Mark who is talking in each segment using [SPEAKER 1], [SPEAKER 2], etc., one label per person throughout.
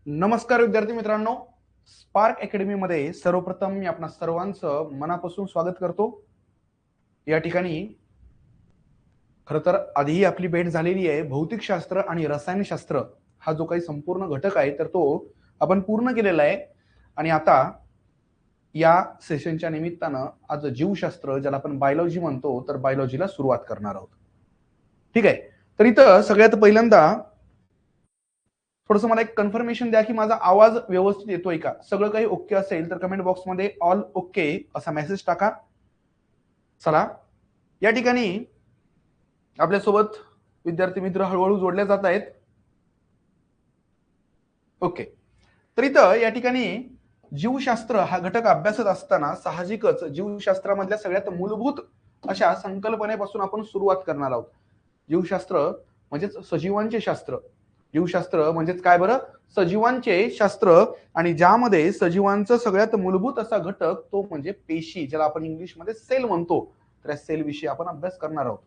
[SPEAKER 1] नमस्कार विद्यार्थी मित्रांनो, स्पार्क अकॅडमी मध्ये सर्वप्रथम मी आपणा सर्वांचं मनापासून स्वागत करतो। या ठिकाणी खरं तर आधीही आपली भेट झालेली आहे। भौतिकशास्त्र आणि रसायनशास्त्र हा जो काही संपूर्ण घटक आहे तर तो आपण पूर्ण केलेला आहे आणि आता या सेशनच्या निमित्तानं आज जीवशास्त्र, ज्याला आपण बायोलॉजी म्हणतो, तर बायोलॉजीला सुरुवात करणार आहोत। ठीक आहे, तर इथं सगळ्यात पहिल्यांदा थोडंसं मला एक कन्फर्मेशन द्या की माझा आवाज व्यवस्थित येतोय का। सगळं काही ओके असेल तर कमेंट बॉक्समध्ये ऑल ओके असा मेसेज टाका। चला, या ठिकाणी आपल्यासोबत विद्यार्थी मित्र हळूहळू जोडले जात आहेत। ओके, तर इथं या ठिकाणी जीवशास्त्र हा घटक अभ्यासत असताना साहजिकच जीवशास्त्रामधल्या सगळ्यात मूलभूत अशा संकल्पनेपासून आपण सुरुवात करणार आहोत। जीवशास्त्र म्हणजेच सजीवांचे शास्त्र। जीवशास्त्र म्हणजेच काय बरं? सजीवांचे शास्त्र, आणि ज्यामध्ये सजीवांचं सगळ्यात मूलभूत असा घटक तो म्हणजे पेशी, ज्याला आपण इंग्लिशमध्ये सेल म्हणतो। तर या सेल विषयी आपण अभ्यास करणार आहोत।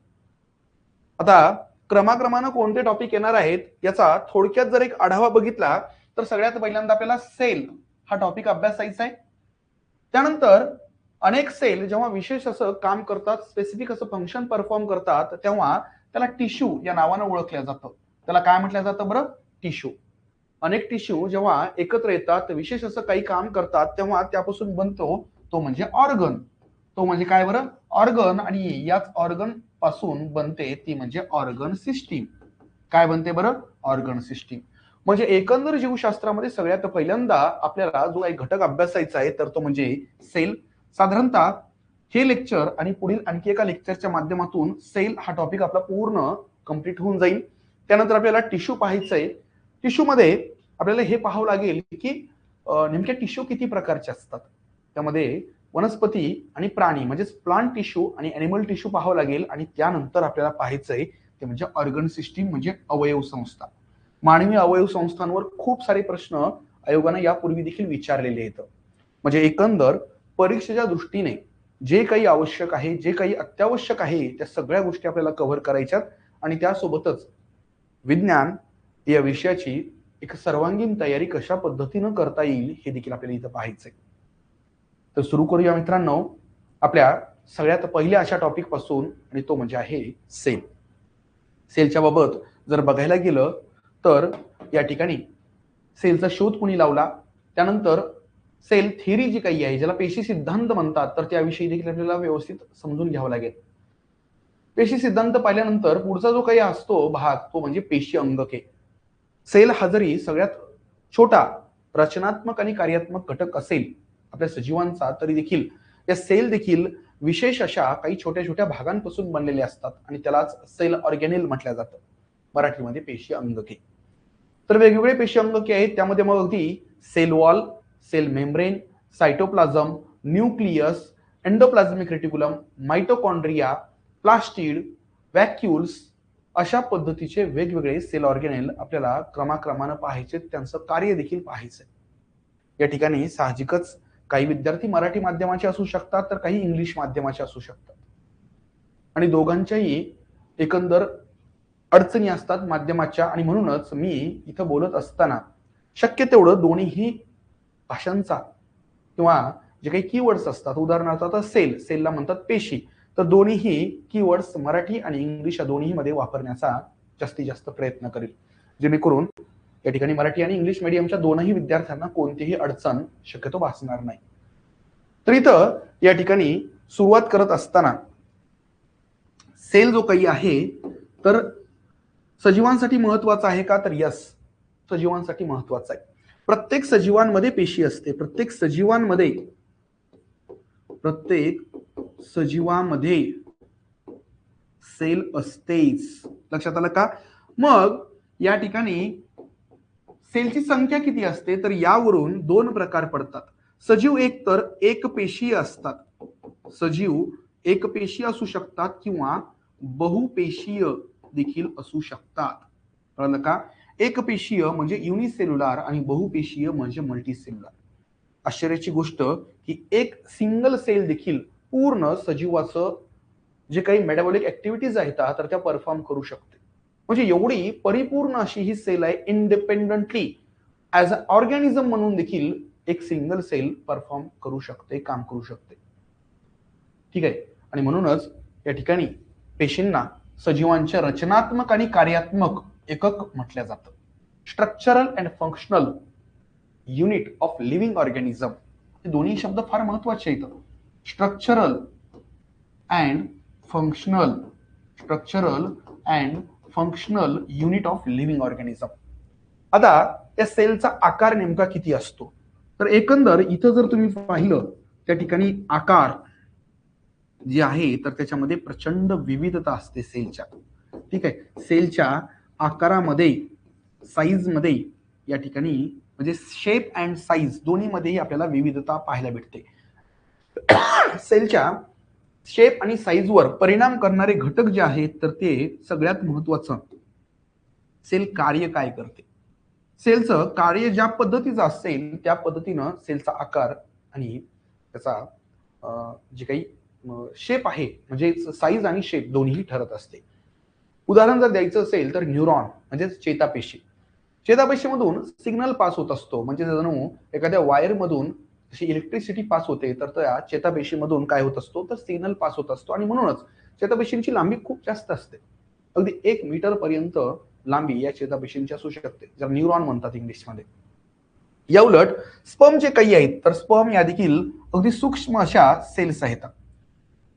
[SPEAKER 1] आता क्रमाक्रमानं कोणते टॉपिक येणार आहेत याचा थोडक्यात जर एक आढावा बघितला तर सगळ्यात पहिल्यांदा आपल्याला सेल हा टॉपिक अभ्यासायचा आहे। त्यानंतर अनेक सेल जेव्हा विशेष असं काम करतात, स्पेसिफिक असं फंक्शन परफॉर्म करतात, तेव्हा त्याला टिश्यू या नावानं ओळखलं जातं। त्याला काय म्हटलं जातं बरं? टिश्यू। अनेक टिश्यू जेव्हा एकत्र येतात, विशेष असं काही काम करतात, तेव्हा त्यापासून बनतो तो म्हणजे ऑर्गन। तो म्हणजे काय बरं? ऑर्गन। आणि याच ऑर्गन पासून बनते ती म्हणजे ऑर्गन सिस्टीम। काय बनते बरं? Organ system. म्हणजे एकंदर जीवशास्त्रामध्ये सगळ्यात पहिल्यांदा आपल्याला जो एक घटक अभ्यासायचा आहे तर तो म्हणजे सेल। साधारणतः हे लेक्चर आणि पुढील आणखी एका लेक्चरच्या माध्यमातून सेल हा टॉपिक आपला पूर्ण कंप्लीट होऊन जाईल। त्यानंतर आपल्याला टिश्यू पाहायचंय। टिश्यू मध्ये आपल्याला हे पाहावं लागेल की नेमके टिश्यू किती प्रकारचे असतात। त्यामध्ये वनस्पती आणि प्राणी म्हणजेच प्लांट टिश्यू आणि एनिमल टिश्यू पाहावं लागेल। आणि त्यानंतर आपल्याला पाहायचंय ते म्हणजे ऑर्गन सिस्टीम म्हणजे अवयव संस्था। मानवी अवयव संस्थांवर खूप सारे प्रश्न आयोगानं यापूर्वी देखील विचारलेले आहेत। म्हणजे एकंदर परीक्षेच्या दृष्टीने जे काही आवश्यक आहे, जे काही अत्यावश्यक आहे, त्या सगळ्या गोष्टी आपल्याला कव्हर करायच्यात। आणि त्यासोबतच विज्ञान या विषयाची एक सर्वांगीण तयारी कशा पद्धतीनं करता येईल हे देखील आपल्याला इथं पाहायचंय। तर सुरू करूया मित्रांनो आपल्या सगळ्यात पहिल्या अशा टॉपिक पासून, आणि तो म्हणजे आहे सेल। सेलच्या बाबत जर बघायला गेलं तर या ठिकाणी सेलचा शोध कोणी लावला, त्यानंतर सेल थिअरी जी काही आहे, ज्याला पेशी सिद्धांत म्हणतात, तर त्याविषयी देखील आपल्याला व्यवस्थित समजून घ्यावं लागेल। पेशी सिद्धांत पाहिल्यानंतर पुढचा जो काही असतो भाग तो म्हणजे पेशी अंगके। सेल हा जरी सगळ्यात छोटा रचनात्मक आणि कार्यात्मक घटक असेल आपल्या सजीवांचा, तरी देखील या सेल देखील विशेष अशा काही छोट्या छोट्या भागांपासून बनलेले असतात आणि त्यालाच सेल ऑर्गॅनेल म्हटलं जातं, मराठीमध्ये पेशी अंगके। तर वेगवेगळे पेशी अंगके आहेत, त्यामध्ये मग अगदी cell wall, cell membrane, cytoplasm, nucleus, endoplasmic reticulum, mitochondria, plastid, vacuoles अशा पद्धतीचे वेगवेगळे सेल ऑर्गॅनेल आपल्याला क्रमाक्रमानं पाहायचे, त्यांचं कार्य देखील पाहायचंय। या ठिकाणी साहजिकच काही विद्यार्थी मराठी माध्यमाचे असू शकतात तर काही इंग्लिश माध्यमाचे असू शकतात, आणि दोघांच्याही एकंदर अडचणी असतात माध्यमाच्या। आणि म्हणूनच मी इथं बोलत असताना शक्य तेवढं दोन्हीही भाषांचा किंवा जे काही कीवर्ड्स असतात, उदाहरणार्थ आता सेलला म्हणतात पेशी, तर दोन्हीही कीवर्ड्स मराठी आणि इंग्लिश या दोन्ही मध्ये वापरण्याचा जास्तीत जास्त प्रयत्न करेल, जेणेकरून या ठिकाणी मराठी आणि इंग्लिश मीडियमच्या दोनही विद्यार्थ्यांना कोणतीही अडचण शक्यतो भासणार नाही। तर इथं या ठिकाणी सुरुवात करत असताना सेल जो काही आहे तर सजीवांसाठी महत्वाचा आहे का? तर यस, सजीवांसाठी महत्वाचा आहे। प्रत्येक सजीवांमध्ये पेशी असते। प्रत्येक सजीवामध्ये सेल असतेच। लक्षात आलं का? मग या ठिकाणी सेलची संख्या किती असते तर यावरून दोन प्रकार पडतात। सजीव एक तर एक पेशीय असतात, सजीव एक पेशी असू शकतात किंवा बहुपेशीय देखील असू शकतात। कळलं का? एक पेशीय म्हणजे युनिसेल्युलर आणि बहुपेशीय म्हणजे मल्टीसेल्युलर। आश्चर्याची गोष्ट की एक सिंगल सेल देखील पूर्ण सजीवाचं जे काही मेटाबॉलिक ऍक्टिव्हिटीज आहेत तर त्या परफॉर्म करू शकते। म्हणजे एवढी परिपूर्ण अशी ही सेल आहे, इंडिपेंडेंटली ऍज अ ऑर्गॅनिझम म्हणून देखील एक सिंगल सेल परफॉर्म करू शकते, काम करू शकते. ठीक आहे. आणि म्हणूनच या ठिकाणी पेशींना सजीवांच्या रचनात्मक आणि कार्यात्मक एकक म्हटलं जातं. Structural and functional unit of living organism, हे दोन्ही शब्द फार महत्वाचे आहेत. Structural and functional, structural and functional unit of living organism. आता या सेलचा आकार नेमका किती असतो, तर एकंदर इथं जर तुम्ही पाहिलं त्या ठिकाणी आकार जे आहे तर त्याच्यामध्ये प्रचंड विविधता असते सेलच्या. ठीक आहे. सेलच्या आकारामध्ये, साईज मध्ये या ठिकाणी म्हणजे शेप अँड साईज दोन्हीमध्येही आपल्याला विविधता पाहायला भेटते. सेलच्या शेप आणि साईजवर परिणाम करणारे घटक जे आहेत तर ते सगळ्यात महत्वाचं, सेल कार्य काय करते. सेलचं कार्य ज्या पद्धतीचं असेल त्या पद्धतीनं सेलचा आकार आणि त्याचा जे काही शेप आहे म्हणजे साईज आणि शेप दोन्ही ठरत असते. उदाहरण जर द्यायचं असेल तर न्यूरॉन म्हणजे चेतापेशी. चेतापेशीमधून सिग्नल पास होत असतो, म्हणजे जणू एखाद्या वायर मधून जशी इलेक्ट्रिसिटी पास होते तर त्या चेतापेशीमधून काय होत असतो तर सिग्नल पास होत असतो. आणि म्हणूनच चेतापेशींची लांबी खूप जास्त असते, अगदी 1 मीटर पर्यंत लांबी या चेतापेशींची असू शकते, जर न्यूरॉन म्हणतात इंग्लिशमध्ये. या उलट स्पर्म जे काही आहेत तर स्पर्म या देखील अगदी सूक्ष्म अशा सेल्स आहेत.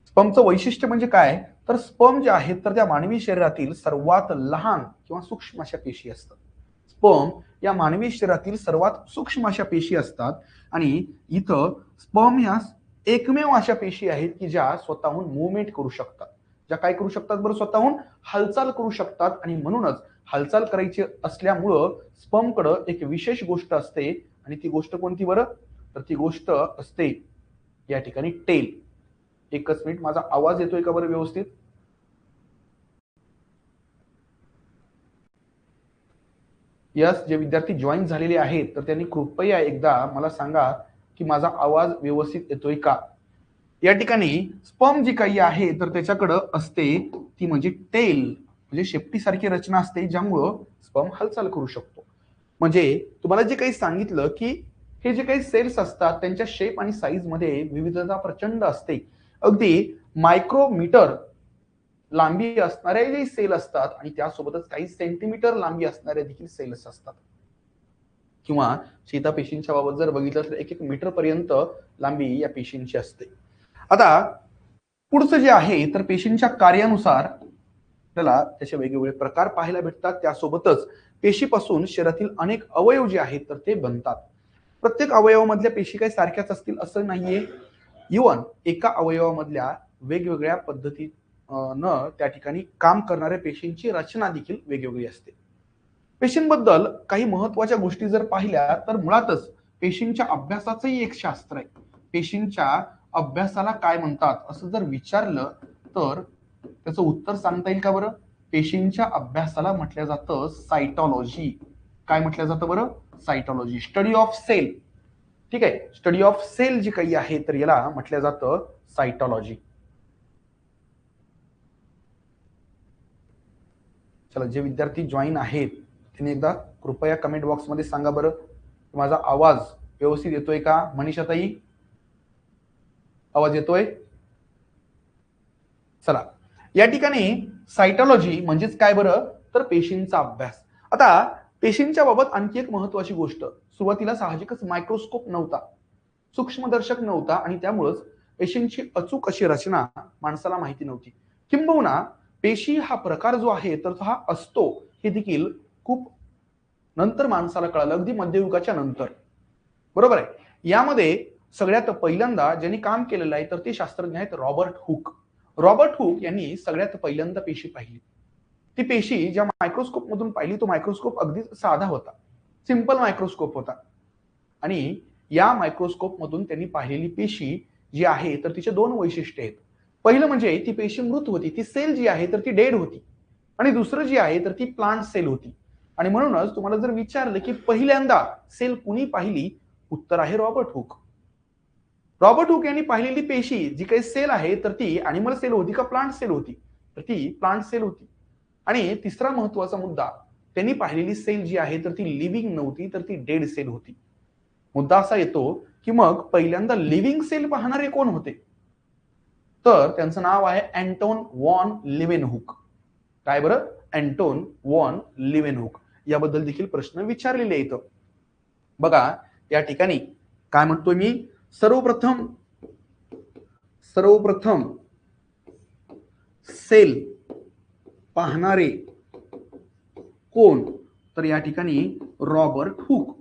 [SPEAKER 1] स्पर्मचं वैशिष्ट्य म्हणजे काय, तर स्पर्म जे आहेत तर त्या मानवी शरीरातील सर्वात लहान किंवा सूक्ष्म अशा पेशी असतात. स्पर्म या मानवी शरीरातील सर्वात सूक्ष्म अशा पेशी असतात. आणि इथं स्पर्म ह्या एकमेव अशा पेशी आहेत की ज्या स्वतःहून मुवमेंट करू शकतात. ज्या काय करू शकतात बरं, स्वतःहून हालचाल करू शकतात. आणि म्हणूनच हालचाल करायची असल्यामुळं स्पर्मकडं एक विशेष गोष्ट असते. आणि ती गोष्ट कोणती बरं, तर ती गोष्ट असते या ठिकाणी टेल. एकच मिनिट, माझा आवाज येतोय का बरं व्यवस्थित? यस, जे विद्यार्थी जॉईन झालेले आहेत तर त्यांनी कृपया एकदा मला सांगा की माझा आवाज व्यवस्थित येतोय का. या ठिकाणी स्पर्म जी काही आहे तर त्याच्याकडं असते ती म्हणजे टेल, म्हणजे शेपटी सारखी रचना असते ज्यामुळं स्पर्म हालचाल करू शकतो. म्हणजे तुम्हाला जे काही सांगितलं की हे जे काही सेल्स असतात त्यांच्या शेप आणि साईज मध्ये विविधता प्रचंड असते. अगदी मायक्रोमीटर लांबी असणारे जे सेल असतात आणि त्यासोबतच काही सेंटीमीटर लांबी असणारे देखील सेल्स असतात. किंवा चेतापेशींच्या बाबत जर बघितलं तर 1-1 मीटर पर्यंत लांबी या पेशींची असते. आता पुढचं जे आहे तर पेशींच्या कार्यानुसार आपल्याला त्याचे वेगवेगळे प्रकार पाहायला भेटतात. त्यासोबतच पेशीपासून शरीरातील अनेक अवयव जे आहेत तर ते बनतात. प्रत्येक अवयवामधल्या पेशी काही सारख्याच असतील असं नाहीये. इव्हन एका अवयवामधल्या वेगवेगळ्या पद्धती न त्या ठिकाणी काम करणाऱ्या पेशींची रचना देखील वेगवेगळी असते. पेशींबद्दल काही महत्वाच्या गोष्टी जर पाहिल्या तर मुळातच पेशींच्या अभ्यासाचंही एक शास्त्र आहे. पेशींच्या अभ्यासाला काय म्हणतात असं जर विचारलं तर त्याचं उत्तर सांगता येईल का बरं? पेशींच्या अभ्यासाला म्हटलं जातं सायटॉलॉजी. काय म्हटलं जातं बरं? सायटॉलॉजी, स्टडी ऑफ सेल. ठीक आहे, स्टडी ऑफ सेल जी काही आहे तर याला म्हटलं जातं सायटॉलॉजी. चला, जे विद्यार्थी जॉईन आहेत त्यांनी एकदा कृपया कमेंट बॉक्स मध्ये सांगा बरं माझा आवाज व्यवस्थित येतोय का. मनीषाताई, आवाज येतोय? चला, या ठिकाणी सायटॉलॉजी म्हणजेच काय बरं, तर पेशींचा अभ्यास. आता पेशींच्या बाबत आणखी एक महत्वाची गोष्ट, सुरुवातीला साहजिकच मायक्रोस्कोप नव्हता, सूक्ष्मदर्शक नव्हता आणि त्यामुळेच पेशींची अचूक अशी रचना माणसाला माहिती नव्हती. किंबहुना पेशी हा प्रकार जो आहे तर हा असतो हे देखील खूप नंतर माणसाला कळालं, अगदी मध्ययुगाच्या नंतर. बरोबर आहे. यामध्ये सगळ्यात पहिल्यांदा ज्यांनी काम केलेलं आहे तर ते शास्त्रज्ञ आहेत रॉबर्ट हुक. रॉबर्ट हुक यांनी सगळ्यात पहिल्यांदा पेशी पाहिली. ती पेशी ज्या मायक्रोस्कोप मधून पाहिली तो मायक्रोस्कोप अगदी साधा होता, सिंपल मायक्रोस्कोप होता. आणि या मायक्रोस्कोप मधून त्यांनी पाहिलेली पेशी जी आहे तर तिचे 2 वैशिष्ट्य आहेत. पहिलं म्हणजे ती पेशी मृत होती, ती सेल जी आहे तर ती डेड होती. आणि दुसरं जी आहे तर ती प्लांट सेल होती. आणि म्हणूनच तुम्हाला जर विचारलं की पहिल्यांदा सेल कुणी पाहिली, उत्तर आहे रॉबर्ट हुक. रॉबर्ट हुक यांनी पाहिलेली पेशी जी काही सेल आहे तर ती अॅनिमल सेल होती का प्लांट सेल होती, तर ती प्लांट सेल होती. आणि तिसरा महत्वाचा मुद्दा, त्यांनी पाहिलेली सेल जी आहे तर ती लिव्हिंग नव्हती, तर ती डेड सेल होती. मुद्दा असा येतो की मग पहिल्यांदा लिव्हिंग सेल पाहणारे कोण होते? तर त्यांचं नाव आहे अँटोन वॉन लिव्हेनहुक. काय बरं? Anton von लिव्हेनहुक. याबद्दल देखील प्रश्न विचारलेले आहेत. बघा या ठिकाणी काय म्हणतोय मी, सर्वप्रथम सेल पाहणारे कोण? तर या ठिकाणी रॉबर्ट हुक.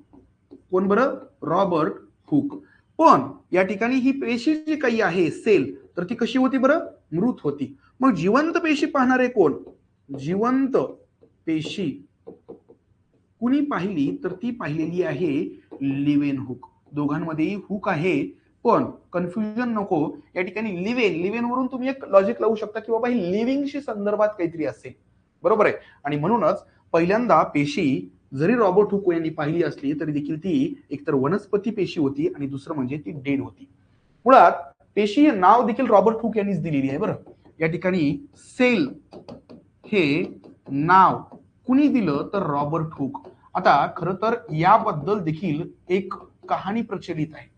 [SPEAKER 1] कोण बरं? Robert Hooke. पण या ठिकाणी ही पेशी जी काही आहे सेल, तर ती कशी होती बरं? मृत होती. मग जिवंत पेशी पाहणारे कोण? जिवंत पेशी कुणी पाहिली? तर ती पाहिलेली आहे लिव्हेनहुक. दोघांमध्येही हुक आहे, पण कन्फ्युजन नको. या ठिकाणी लिव्हेन वरून तुम्ही एक लॉजिक लावू शकता की बाबा ही लिव्हिंगशी संदर्भात काहीतरी असेल, बरोबर आहे. आणि म्हणूनच पहिल्यांदा पेशी जरी रॉबर्ट हुक यांनी पाहिली असली तरी देखील ती एकतर वनस्पती पेशी होती आणि दुसरं म्हणजे ती डेड होती. मुळात पेशी हे नाव देखील रॉबर्ट हुक यांनीच दिलेली आहे बरं. या ठिकाणी सेल हे नाव कुणी दिलं? तर रॉबर्ट हुक. आता खरं तर याबद्दल देखील एक कहाणी प्रचलित आहे.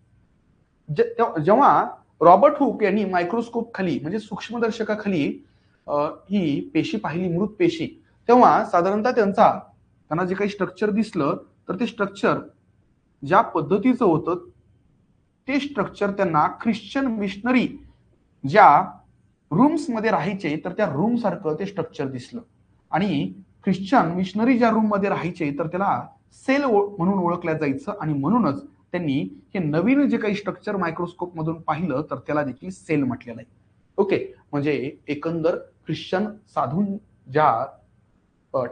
[SPEAKER 1] जेव्हा रॉबर्ट हुक यांनी मायक्रोस्कोप खाली म्हणजे सूक्ष्मदर्शकाखाली ही पेशी पाहिली, मृत पेशी, तेव्हा साधारणतः त्यांना जे काही स्ट्रक्चर दिसलं तर ते स्ट्रक्चर ज्या पद्धतीचं होतं ते स्ट्रक्चर त्यांना ख्रिश्चन मिशनरी ज्या रूम्स मध्ये राहायचे तर त्या रूम सारखं ते स्ट्रक्चर दिसलं. आणि ख्रिश्चन मिशनरी ज्या रूम मध्ये राहायचे तर त्याला सेल म्हणून ओळखल्या जायचं आणि म्हणूनच त्यांनी हे नवीन जे काही स्ट्रक्चर मायक्रोस्कोप मधून पाहिलं तर त्याला देखील सेल म्हटलेलं आहे. ओके, म्हणजे एकंदर ख्रिश्चन साधून ज्या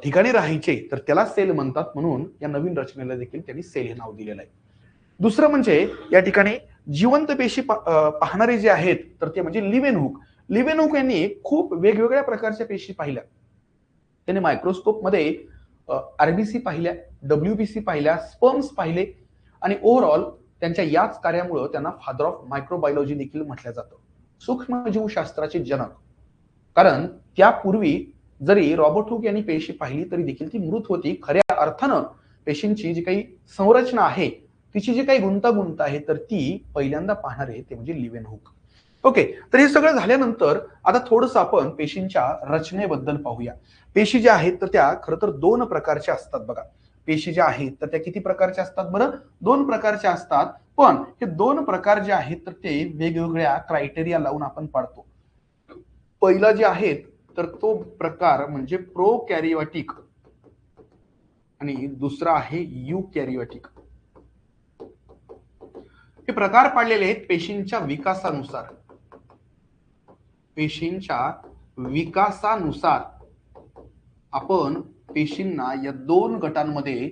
[SPEAKER 1] ठिकाणी राहायचे तर त्याला सेल म्हणतात, म्हणून या नवीन रचनेला देखील त्यांनी सेल हे नाव दिलेलं आहे. दुसरं म्हणजे या ठिकाणी जिवंत पेशी पाहणारे जे आहेत तर ते म्हणजे लिव्हेनहुक. लिव्हेनहुक यांनी खूप वेगवेगळ्या प्रकारच्या पेशी पाहिल्या. त्यांनी मायक्रोस्कोप मध्ये आरबीसी पाहिल्या, डब्ल्यूबीसी पाहिल्या, स्पर्म्स पाहिले आणि ओव्हरऑल त्यांच्या याच कार्यामुळे त्यांना फादर ऑफ मायक्रोबायोलॉजी देखील म्हटलं जातं, सूक्ष्मजीवशास्त्राचे जनक. कारण त्यापूर्वी जरी रॉबर्ट हुक यांनी पेशी पाहिली तरी देखील ती मृत होती. खऱ्या अर्थानं पेशींची जी काही संरचना आहे, तिची जी काही गुंतागुंत आहे तर ती पहिल्यांदा पाहणारे ते म्हणजे लिव्हेनहुक. ओके, तर हे सगळं झाल्यानंतर आता थोडंसं आपण पेशींच्या रचनेबद्दल पाहूया. पेशी ज्या आहेत तर त्या खरं तर दोन प्रकारच्या असतात. बघा, पेशी ज्या आहेत तर त्या किती प्रकारच्या असतात बरं? दोन प्रकारच्या असतात. पण हे दोन प्रकार जे आहेत तर ते वेगवेगळ्या क्रायटेरिया लावून आपण पाडतो. पहिला जे आहेत तर तो प्रकार म्हणजे प्रोकॅरियोटिक आणि दुसरा आहे युकॅरियोटिक. हे प्रकार पाडलेले आहेत पेशींच्या विकासानुसार. पेशींच्या विकासानुसार आपण पेशींना या दोन गटांमध्ये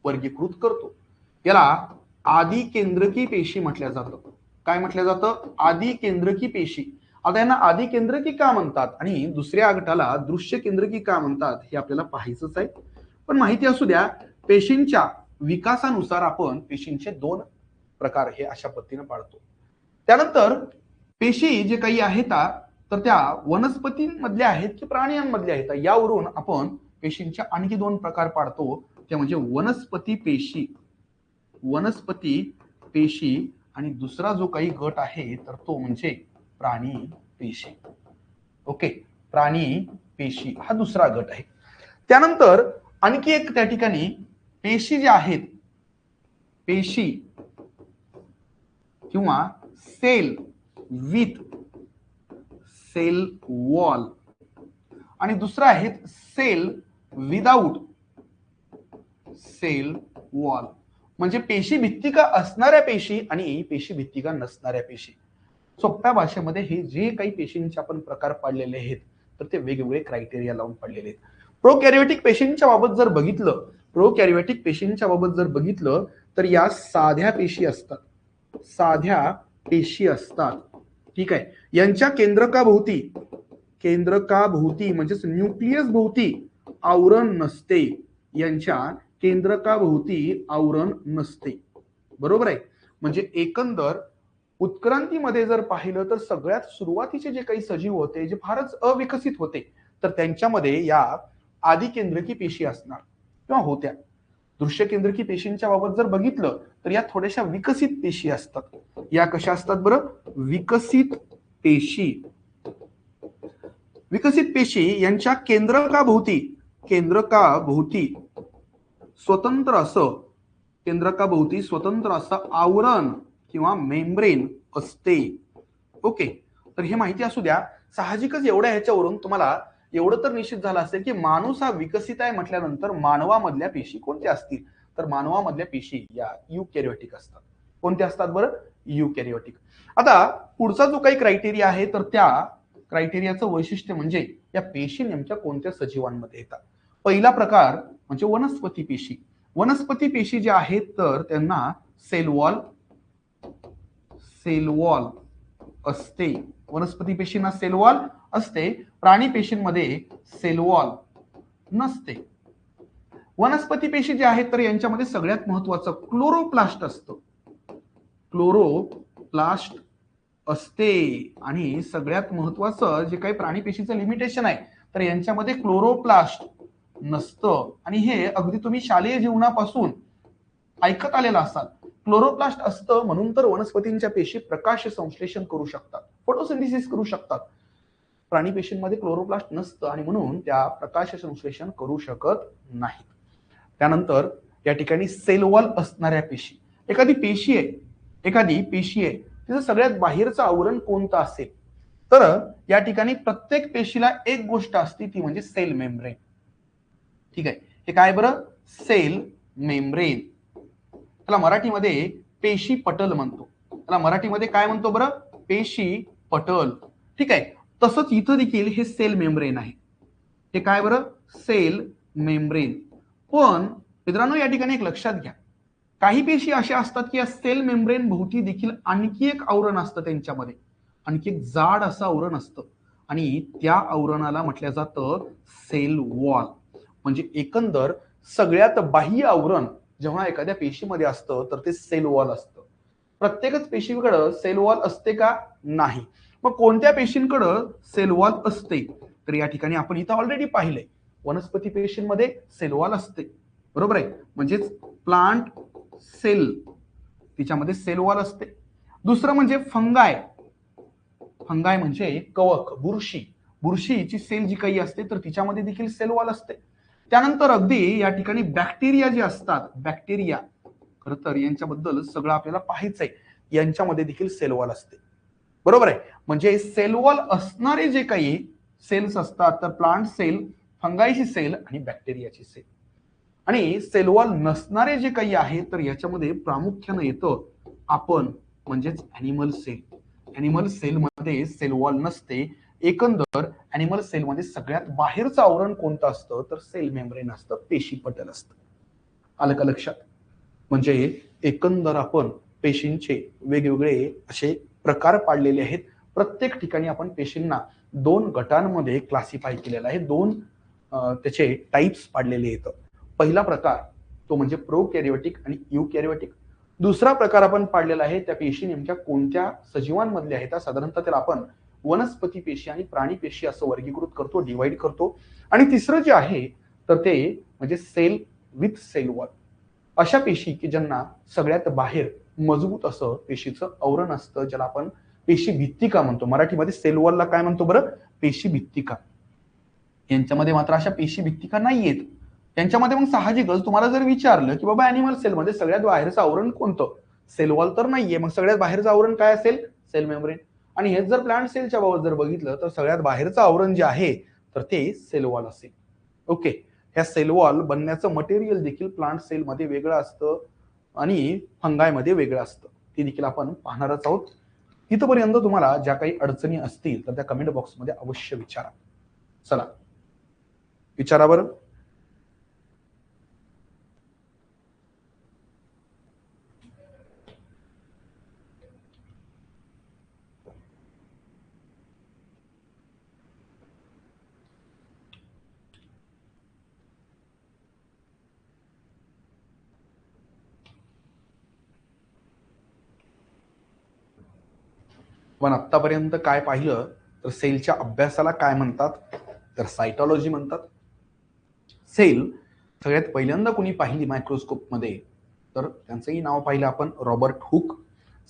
[SPEAKER 1] वर्गीकृत करतो. याला आदि केंद्रकी पेशी म्हटलं जातं. काय म्हटलं जातं? आदि केंद्रकी पेशी. आता यांना आदि केंद्रकी का म्हणतात आणि दुसऱ्या गटाला दृश्य केंद्रकी का म्हणतात हे आपल्याला पाहायचंच आहे. पण माहिती असू द्या, पेशींच्या विकासानुसार आपण पेशींचे दोन प्रकार हे अशा पद्धतीने पाडतो. त्यानंतर पेशी जे काही आहेत तर त्या वनस्पतींमधल्या आहेत की प्राण्यांमधल्या आहेत यावरून आपण पेशींच्या आणखी दोन प्रकार पाडतो. ते म्हणजे वनस्पती पेशी आणि दुसरा जो काही गट आहे तर तो म्हणजे प्राणी पेशी. ओके, प्राणी पेशी हा दुसरा गट आहे. त्यानंतर आणखी एक त्या ठिकाणी पेशी ज्या आहेत, पेशी किंवा सेल विथ सेल वॉल आणि दुसरा आहेत सेल विदाउट सेल वॉल. म्हणजे पेशी भित्तिका असणाऱ्या पेशी आणि पेशी भित्तिका नसणाऱ्या पेशी. सोप्या भाषेमध्ये हे जे काही पेशींचे आपण प्रकार पाडलेले आहेत तर ते वेगवेगळे क्रायटेरिया लावून पाडलेले आहेत. प्रोकॅरियोटिक पेशींच्या बाबत जर बघितलं तर या साध्या पेशी असतात. ठीक आहे. यांच्या केंद्रकाभोवती म्हणजेच न्यूक्लियस भोवती आवरण नसते. बरोबर आहे. म्हणजे एकंदर उत्क्रांतीमध्ये जर पाहिलं तर सगळ्यात सुरुवातीचे जे काही सजीव होते जे फारच अविकसित होते तर त्यांच्यामध्ये या आदिकेंद्रकी पेशी असणार. किंवा होत्या. दृश्य केंद्रकी पेशींच्या बाबत जर बघितलं तर या थोड्याशा विकसित पेशी असतात. या कशा असतात बरं? विकसित पेशी. विकसित पेशी यांच्या केंद्रकाभोवती स्वतंत्र असं आवरण किंवा मेम्ब्रेन असते. ओके, तर हे माहिती असू द्या. साहजिकच एवढ्या ह्याच्यावरून तुम्हाला एवढं तर निश्चित झालं असेल की माणूस हा विकसित आहे म्हटल्यानंतर मानवामधल्या पेशी कोणत्या असतील? तर मानवामधल्या पेशी या युकॅरियोटिक असतात. कोणत्या असतात बरं? युकॅरियोटिक. आता पुढचा जो काही क्रायटेरिया आहे तर त्या क्रायटेरियाचं वैशिष्ट्य म्हणजे या पेशी नेमक्या कोणत्या सजीवांमध्ये येतात. पहिला प्रकार म्हणजे वनस्पती पेशी. वनस्पती पेशी ज्या आहेत तर त्यांना सेल वॉल असते. वनस्पती पेशींना सेल वॉल असते. प्राणी पेशींमध्ये सेल वॉल नसते. वनस्पती पेशी जे आहेत तर यांच्यामध्ये सगळ्यात महत्वाचं क्लोरोप्लास्ट असतं. क्लोरोप्लास्ट असते. आणि सगळ्यात महत्वाचं जे काही प्राणी पेशीचं लिमिटेशन आहे तर यांच्यामध्ये क्लोरोप्लास्ट नसतं. आणि हे अगदी तुम्ही शालेय जीवनापासून ऐकत आलेलं असाल. क्लोरोप्लास्ट असतं म्हणून तर वनस्पतींच्या पेशी प्रकाश संश्लेषण करू शकतात, फोटोसिंथेसिस करू शकतात. प्राणी पेशींमध्ये क्लोरोप्लास्ट नसतं आणि म्हणून त्या प्रकाश संश्लेषण करू शकत नाहीत. त्यानंतर या ठिकाणी सेल वॉल असणाऱ्या पेशी. एखादी पेशी आहे तिचं सगळ्यात बाहेरचं आवरण कोणतं असेल तर या ठिकाणी प्रत्येक पेशीला एक गोष्ट असते ती म्हणजे सेल मेम्ब्रेन. ठीक आहे, हे काय बरं? Cell membrane. त्याला मराठीमध्ये पेशी पटल म्हणतो. त्याला मराठीमध्ये काय म्हणतो बरं? पेशी पटल. ठीक आहे, तसंच इथं देखील हे सेल मेम्ब्रेन आहे. हे काय बरं? Cell membrane. पण मित्रांनो या ठिकाणी एक लक्षात घ्या, काही पेशी अशा असतात की या सेल मेम्ब्रेन भोवती देखील आणखी एक आवरण असतं. त्यांच्यामध्ये आणखी एक जाड असं आवरण असतं आणि त्या आवरणाला म्हटलं जातं सेल वॉल. म्हणजे एकंदर सगळ्यात बाह्य आवरण जेव्हा एखाद्या पेशीमध्ये असतं तर ते सेल वॉल असतं. प्रत्येकच पेशीकडे सेल वॉल असते का? नाही. मग कोणत्या पेशींकडे सेल वॉल असते? तर या ठिकाणी आपण इथं ऑलरेडी पाहिलंय, वनस्पती पेशींमध्ये सेल वॉल असते. बरोबर आहे, म्हणजेच प्लांट सेल तिच्यामध्ये सेल वॉल असते. दुसरं म्हणजे फंगाय म्हणजे कवक, बुरशीची सेल जी काही असते तर तिच्यामध्ये देखील सेल वॉल असते. त्यानंतर अगदी या ठिकाणी बॅक्टेरिया जे असतात, बॅक्टेरिया खरं तर यांच्याबद्दल सगळं आपल्याला पाहायचंय. यांच्यामध्ये देखील सेल वॉल असते. बरोबर आहे, म्हणजे सेल वॉल असणारे जे काही सेल्स असतात तर प्लांट सेल, फंगाईची सेल आणि बॅक्टेरियाची सेल. आणि सेल वॉल नसणारे जे काही आहे तर याच्यामध्ये प्रामुख्याने येतं आपण म्हणजेच ॲनिमल सेल. ॲनिमल सेलमध्ये सेल वॉल नसते. एकंदर ॲनिमल सेलमध्ये सगळ्यात बाहेरचं आवरण कोणतं असतं तर सेल मेम्ब्रेन असतं, पेशी पटल असतं. आलं का लक्षात? म्हणजे एकंदर आपण पेशींचे वेगवेगळे असे प्रकार पाडलेले आहेत. प्रत्येक ठिकाणी आपण पेशींना दोन गटांमध्ये क्लासिफाय केलेलं आहे. दोन त्याचे टाइप्स पाडलेले आहेत. पहिला प्रकार तो म्हणजे प्रोकॅरियोटिक आणि युकॅरियोटिक. दुसरा प्रकार आपण पाडलेला आहे त्या पेशी नेमक्या कोणत्या सजीवांमधल्या आहेत. साधारणतः त्याला आपण वनस्पती पेशी आणि प्राणी पेशी असं वर्गीकृत करतो, डिवाइड करतो. आणि तिसरं जे आहे तर ते म्हणजे सेल विथ सेल वॉल. अशा पेशी की ज्यांना सगळ्यात बाहेर मजबूत असं पेशीचं आवरण असतं, ज्याला आपण पेशी भित्तिका म्हणतो. मराठीमध्ये सेल वॉलला काय म्हणतो बरं? पेशी भित्तिका. यांच्यामध्ये मात्र अशा पेशी भित्तिका नाहीयेत. त्यांच्यामध्ये मग साहजिकच तुम्हाला जर विचारलं की बाबा ॲनिमल सेलमध्ये सगळ्यात बाहेरचं आवरण कोणतं? सेल वॉल तर नाहीये. मग सगळ्यात बाहेरचं आवरण काय असेल? Cell membrane. आणि हेच जर प्लांट सेलच्या बाबत जर बघितलं तर सगळ्यात बाहेरचं आवरण जे आहे तर ते सेल वॉल असेल. ओके, ह्या सेल वॉल बनण्याचं मटेरियल देखील प्लांट सेलमध्ये वेगळं असतं आणि फंगायमध्ये वेगळं असतं. ते देखील आपण पाहणारच आहोत. तिथपर्यंत तुम्हाला ज्या काही अडचणी असतील तर त्या कमेंट बॉक्समध्ये अवश्य विचारा. चला विचारा बरं. पण आतापर्यंत काय पाहिलं तर सेलच्या अभ्यासाला काय म्हणतात तर सायटॉलॉजी म्हणतात. सेल सगळ्यात पहिल्यांदा कोणी पाहिली मायक्रोस्कोप मध्ये, तर त्यांचंही नाव पाहिलं आपण, रॉबर्ट हुक.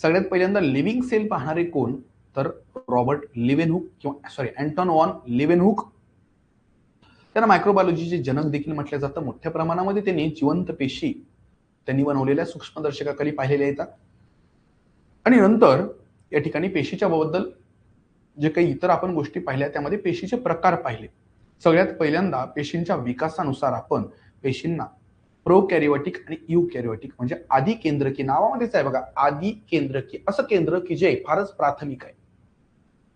[SPEAKER 1] सगळ्यात पहिल्यांदा लिव्हिंग सेल पाहणारे कोण, तर रॉबर्ट लिव्हेनहुक किंवा सॉरी अँटॉन वॉन लिव्हेनहुक. त्यांना मायक्रोबायोलॉजीचे जनक देखील म्हटलं जातं. मोठ्या प्रमाणामध्ये त्यांनी जिवंत पेशी त्यांनी बनवलेल्या सूक्ष्मदर्शकाखाली पाहिलेल्या आहेत. आणि नंतर या ठिकाणी पेशीच्या बद्दल जे काही इतर आपण गोष्टी पाहिल्या त्यामध्ये पेशीचे प्रकार पाहिले. सगळ्यात पहिल्यांदा पेशींच्या विकासानुसार आपण पेशींना प्रोकॅरियोटिक आणि युकॅरियोटिक म्हणजे आदी केंद्रकी, नावामध्येच आहे बघा आदी केंद्रकी, असं केंद्रकी जे फारच प्राथमिक आहे,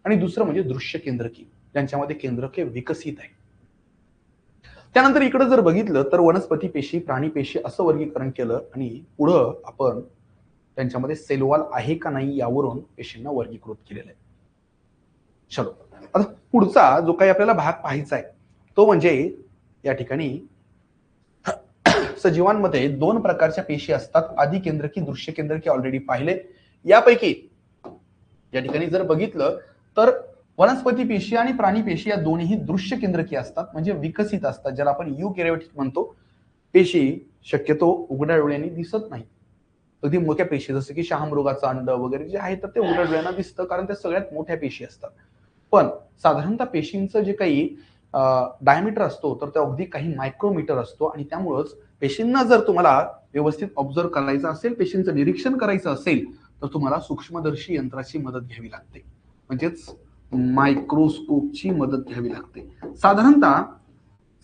[SPEAKER 1] आणि दुसरं म्हणजे दृश्य केंद्रकी ज्यांच्यामध्ये केंद्रके विकसित आहे. त्यानंतर इकडे जर बघितलं तर वनस्पती पेशी, प्राणी पेशी असं वर्गीकरण केलं आणि पुढं आपण त्यांच्यामध्ये सेल वॉल आहे का नाही यावरून पेशींना वर्गीकृत केलेलं आहे. चलो, आता पुढचा जो काही आपल्याला भाग पाहायचा आहे तो म्हणजे या ठिकाणी सजीवांमध्ये दोन प्रकारच्या पेशी असतात, आदी केंद्रकी, दृश्य केंद्रकी ऑलरेडी पाहिले. यापैकी या ठिकाणी जर बघितलं तर वनस्पती पेशी आणि प्राणी पेशी या दोन्ही दृश्य केंद्रकी असतात, म्हणजे विकसित असतात, ज्याला आपण युकॅरियोटिक म्हणतो. पेशी शक्यतो उघड्या डोळ्यांनी दिसत नाही. अगदी मोठ्या पेशी जसं की शहामृगाचं अंड वगैरे जे आहे तर ते उघड्या डोळ्यांना दिसतं, कारण त्या सगळ्यात मोठ्या पेशी असतात. पण साधारणतः पेशींचं जे काही डायमीटर असतो तर ते अगदी काही मायक्रोमीटर असतो, आणि त्यामुळेच पेशींना जर तुम्हाला व्यवस्थित ऑब्झर्व करायचं असेल, पेशींचं निरीक्षण करायचं असेल तर तुम्हाला सूक्ष्मदर्शी यंत्राची मदत घ्यावी लागते, म्हणजेच मायक्रोस्कोपची मदत घ्यावी लागते. साधारणतः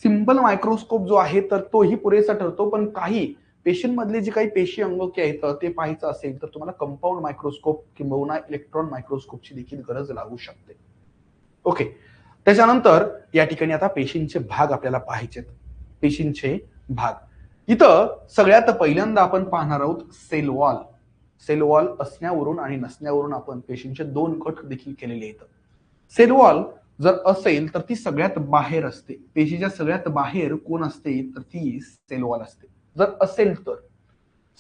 [SPEAKER 1] सिंपल मायक्रोस्कोप जो आहे तर तोही पुरेसा ठरतो, पण काही पेशींमधले जे काही पेशी अंगके आहेत ते पाहायचं असेल तर तुम्हाला कंपाऊंड मायक्रोस्कोप किंवा इलेक्ट्रॉन मायक्रोस्कोपची देखील गरज लागू शकते. ओके, त्याच्यानंतर या ठिकाणी आता पेशींचे भाग आपल्याला पाहायचे. पेशींचे भाग इथं सगळ्यात पहिल्यांदा आपण पाहणार आहोत सेल वॉल. सेल वॉल असण्यावरून आणि नसण्यावरून आपण पेशींचे दोन गट देखील केलेले आहेत. सेल वॉल जर असेल तर ती सगळ्यात बाहेर असते. पेशीच्या सगळ्यात बाहेर कोण असते तर ती सेल वॉल असते. जर असेल तर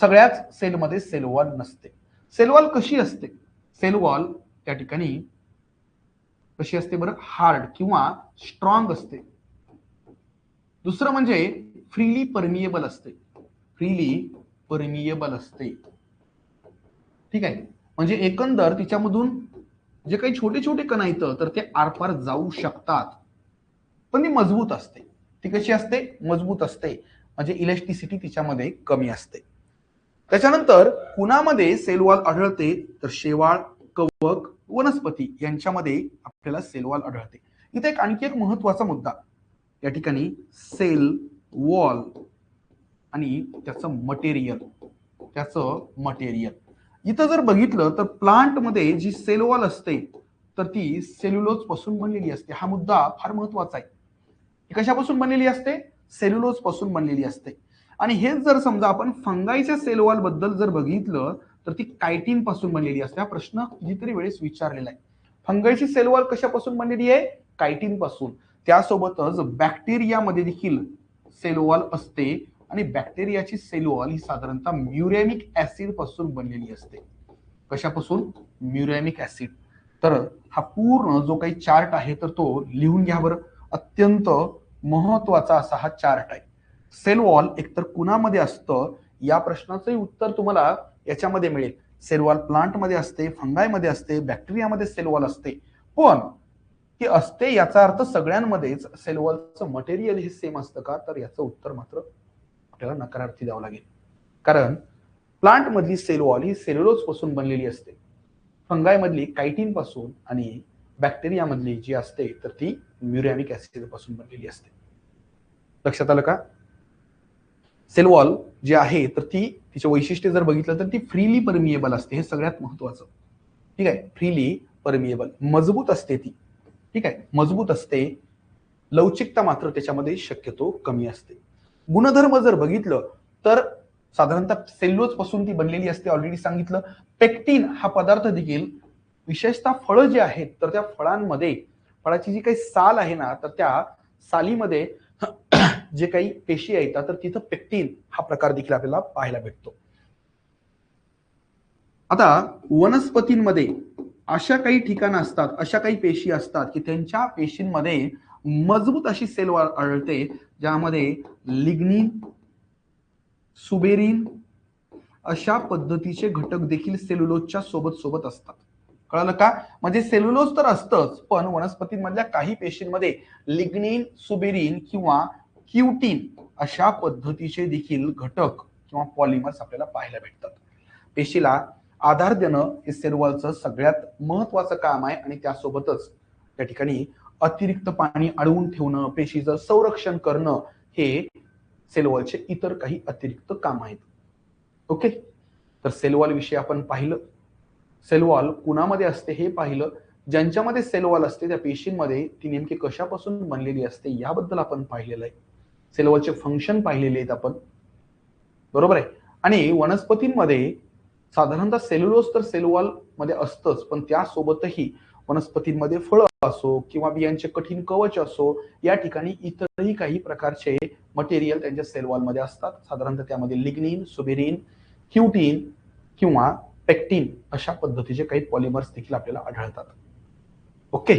[SPEAKER 1] सगळ्याच सेलमध्ये सेल वॉल नसते. सेल वॉल कशी असते? सेल वॉल त्या ठिकाणी कशी असते बरं? हार्ड किंवा स्ट्रॉंग असते. दुसरं म्हणजे फ्रीली परमिएबल असते. फ्रीली परमिएबल असते, ठीक आहे. म्हणजे एकंदर तिच्यामधून जे काही छोटे छोटे कण आहेत तर ते आरपार जाऊ शकतात, पण ती मजबूत असते. ती कशी असते? मजबूत असते, म्हणजे इलेस्टिसिटी तिच्यामध्ये कमी असते. त्याच्यानंतर कुणामध्ये सेल वॉल आढळते तर शेवाळ, कवक, वनस्पती यांच्यामध्ये आपल्याला सेल वॉल आढळते. इथे एक आणखी एक महत्वाचा मुद्दा या ठिकाणी, सेल वॉल आणि त्याचं मटेरियल. इथं जर बघितलं तर प्लांट मध्ये जी सेल वॉल असते तर ती सेल्युलोज पासून बनलेली असते. हा मुद्दा फार महत्वाचा आहे. ती कशापासून बनलेली असते? सेल्युलोज पासून बनलेली असते. आणि हेच जर समजा आपण फंगाईच्या सेल वॉल बद्दल जर बघितलं तर ती कायटिन पासून बनलेली असते. हा प्रश्न कितीतरी वेळेस विचारलेला आहे. फंगाईची सेल वॉल कशापासून बनलेली आहे? कायटिन पासून. त्यासोबतच बॅक्टेरियामध्ये देखील सेल वॉल असते, आणि बॅक्टेरियाची सेल वॉल ही साधारणतः म्युरॅमिक ऍसिड पासून बनलेली असते. कशापासून? म्युरॅमिक ऍसिड. तर हा पूर्ण जो काही चार्ट आहे तर तो लिहून घ्या बरं. अत्यंत महत्वाचा असा हा चार्ट आहे. सेल वॉल एकतर कुणामध्ये असतं या प्रश्नाचंही उत्तर तुम्हाला याच्यामध्ये मिळेल. सेल वॉल प्लांट मध्ये असते, फंगाईमध्ये असते, बॅक्टेरियामध्ये सेल वॉल असते. पण ती असते याचा अर्थ सगळ्यांमध्येच सेल वॉलचं मटेरियल हे सेम असतं का? तर याचं उत्तर मात्र आपल्याला नकारार्थी द्यावं लागेल. कारण प्लांट मधली सेल वॉल ही सेल्युलोज पासून बनलेली असते, फंगाई मधली कायटिन पासून, आणि बॅक्टेरिया मधली जी असते तर ती म्युरॅमिक ऍसिड पासून बनलेली असते. लक्षात आलं का? सेल वॉल जी आहे तर ती तिचे वैशिष्ट्य जर बघितलं तर ती फ्रीली परमिएबल असते. हे सगळ्यात महत्वाचं, ठीक आहे. फ्रीली परमिएबल, मजबूत असते ती, ठीक आहे, मजबूत असते. लवचिकता मात्र त्याच्यामध्ये शक्यतो कमी असते. गुणधर्म जर बघितलं तर साधारणतः सेल्युलोज पासून ती बनलेली असते, ऑलरेडी सांगितलं. पेक्टिन हा पदार्थ देखील विशेषतः फळं जी आहेत तर त्या फळांमध्ये, फळाची जी काही साल आहे ना तर त्या सालीमध्ये जे काही पेशी येतात तर तिथं पेक्टिन हा प्रकार देखील आपल्याला पाहायला भेटतो. आता वनस्पतींमध्ये अशा काही ठिकाणं असतात, अशा काही पेशी असतात की त्यांच्या पेशींमध्ये मजबूत अशी सेल वॉल आढळते ज्यामध्ये लिग्निन, सुबेरिन अशा पद्धतीचे घटक देखील सेल्युलोजच्या सोबत सोबत असतात. कळलं का? म्हणजे सेल्युलोज तर असतंच, पण वनस्पतींमधल्या काही पेशींमध्ये लिग्निन, सुबेरिन किंवा क्युटीन अशा पद्धतीचे देखील घटक किंवा पॉलिमर्स आपल्याला पाहायला भेटतात. पेशीला आधार देणं हे सेल वॉलचं सगळ्यात महत्वाचं काम आहे आणि त्यासोबतच त्या ठिकाणी अतिरिक्त पाणी अडवून ठेवणं, पेशीचं संरक्षण करणं हे सेल वॉलचे इतर काही अतिरिक्त काम आहेत. ओके, तर सेल वॉल विषयी आपण पाहिलं. सेल वॉल कुणामध्ये असते हे पाहिलं. ज्यांच्यामध्ये सेल वॉल असते त्या पेशींमध्ये ती नेमकी कशापासून बनलेली असते याबद्दल आपण पाहिलेलं आहे. सेल वॉलचे फंक्शन पाहिलेले आहेत आपण, बरोबर आहे. आणि वनस्पतींमध्ये साधारणतः सेल्युलोज तर सेल वॉल मध्ये असतंच, पण त्यासोबतही वनस्पतींमध्ये फळं असो किंवा बियांचे कठीण कवच असो, या ठिकाणी इतरही काही प्रकारचे मटेरियल त्यांच्या सेल वॉल मध्ये असतात. साधारणतः त्यामध्ये लिग्निन, सुबेरिन, क्युटीन किंवा पेक्टिन अशा पद्धतीचे काही पॉलिमर्स देखील आपल्याला आढळतात. ओके,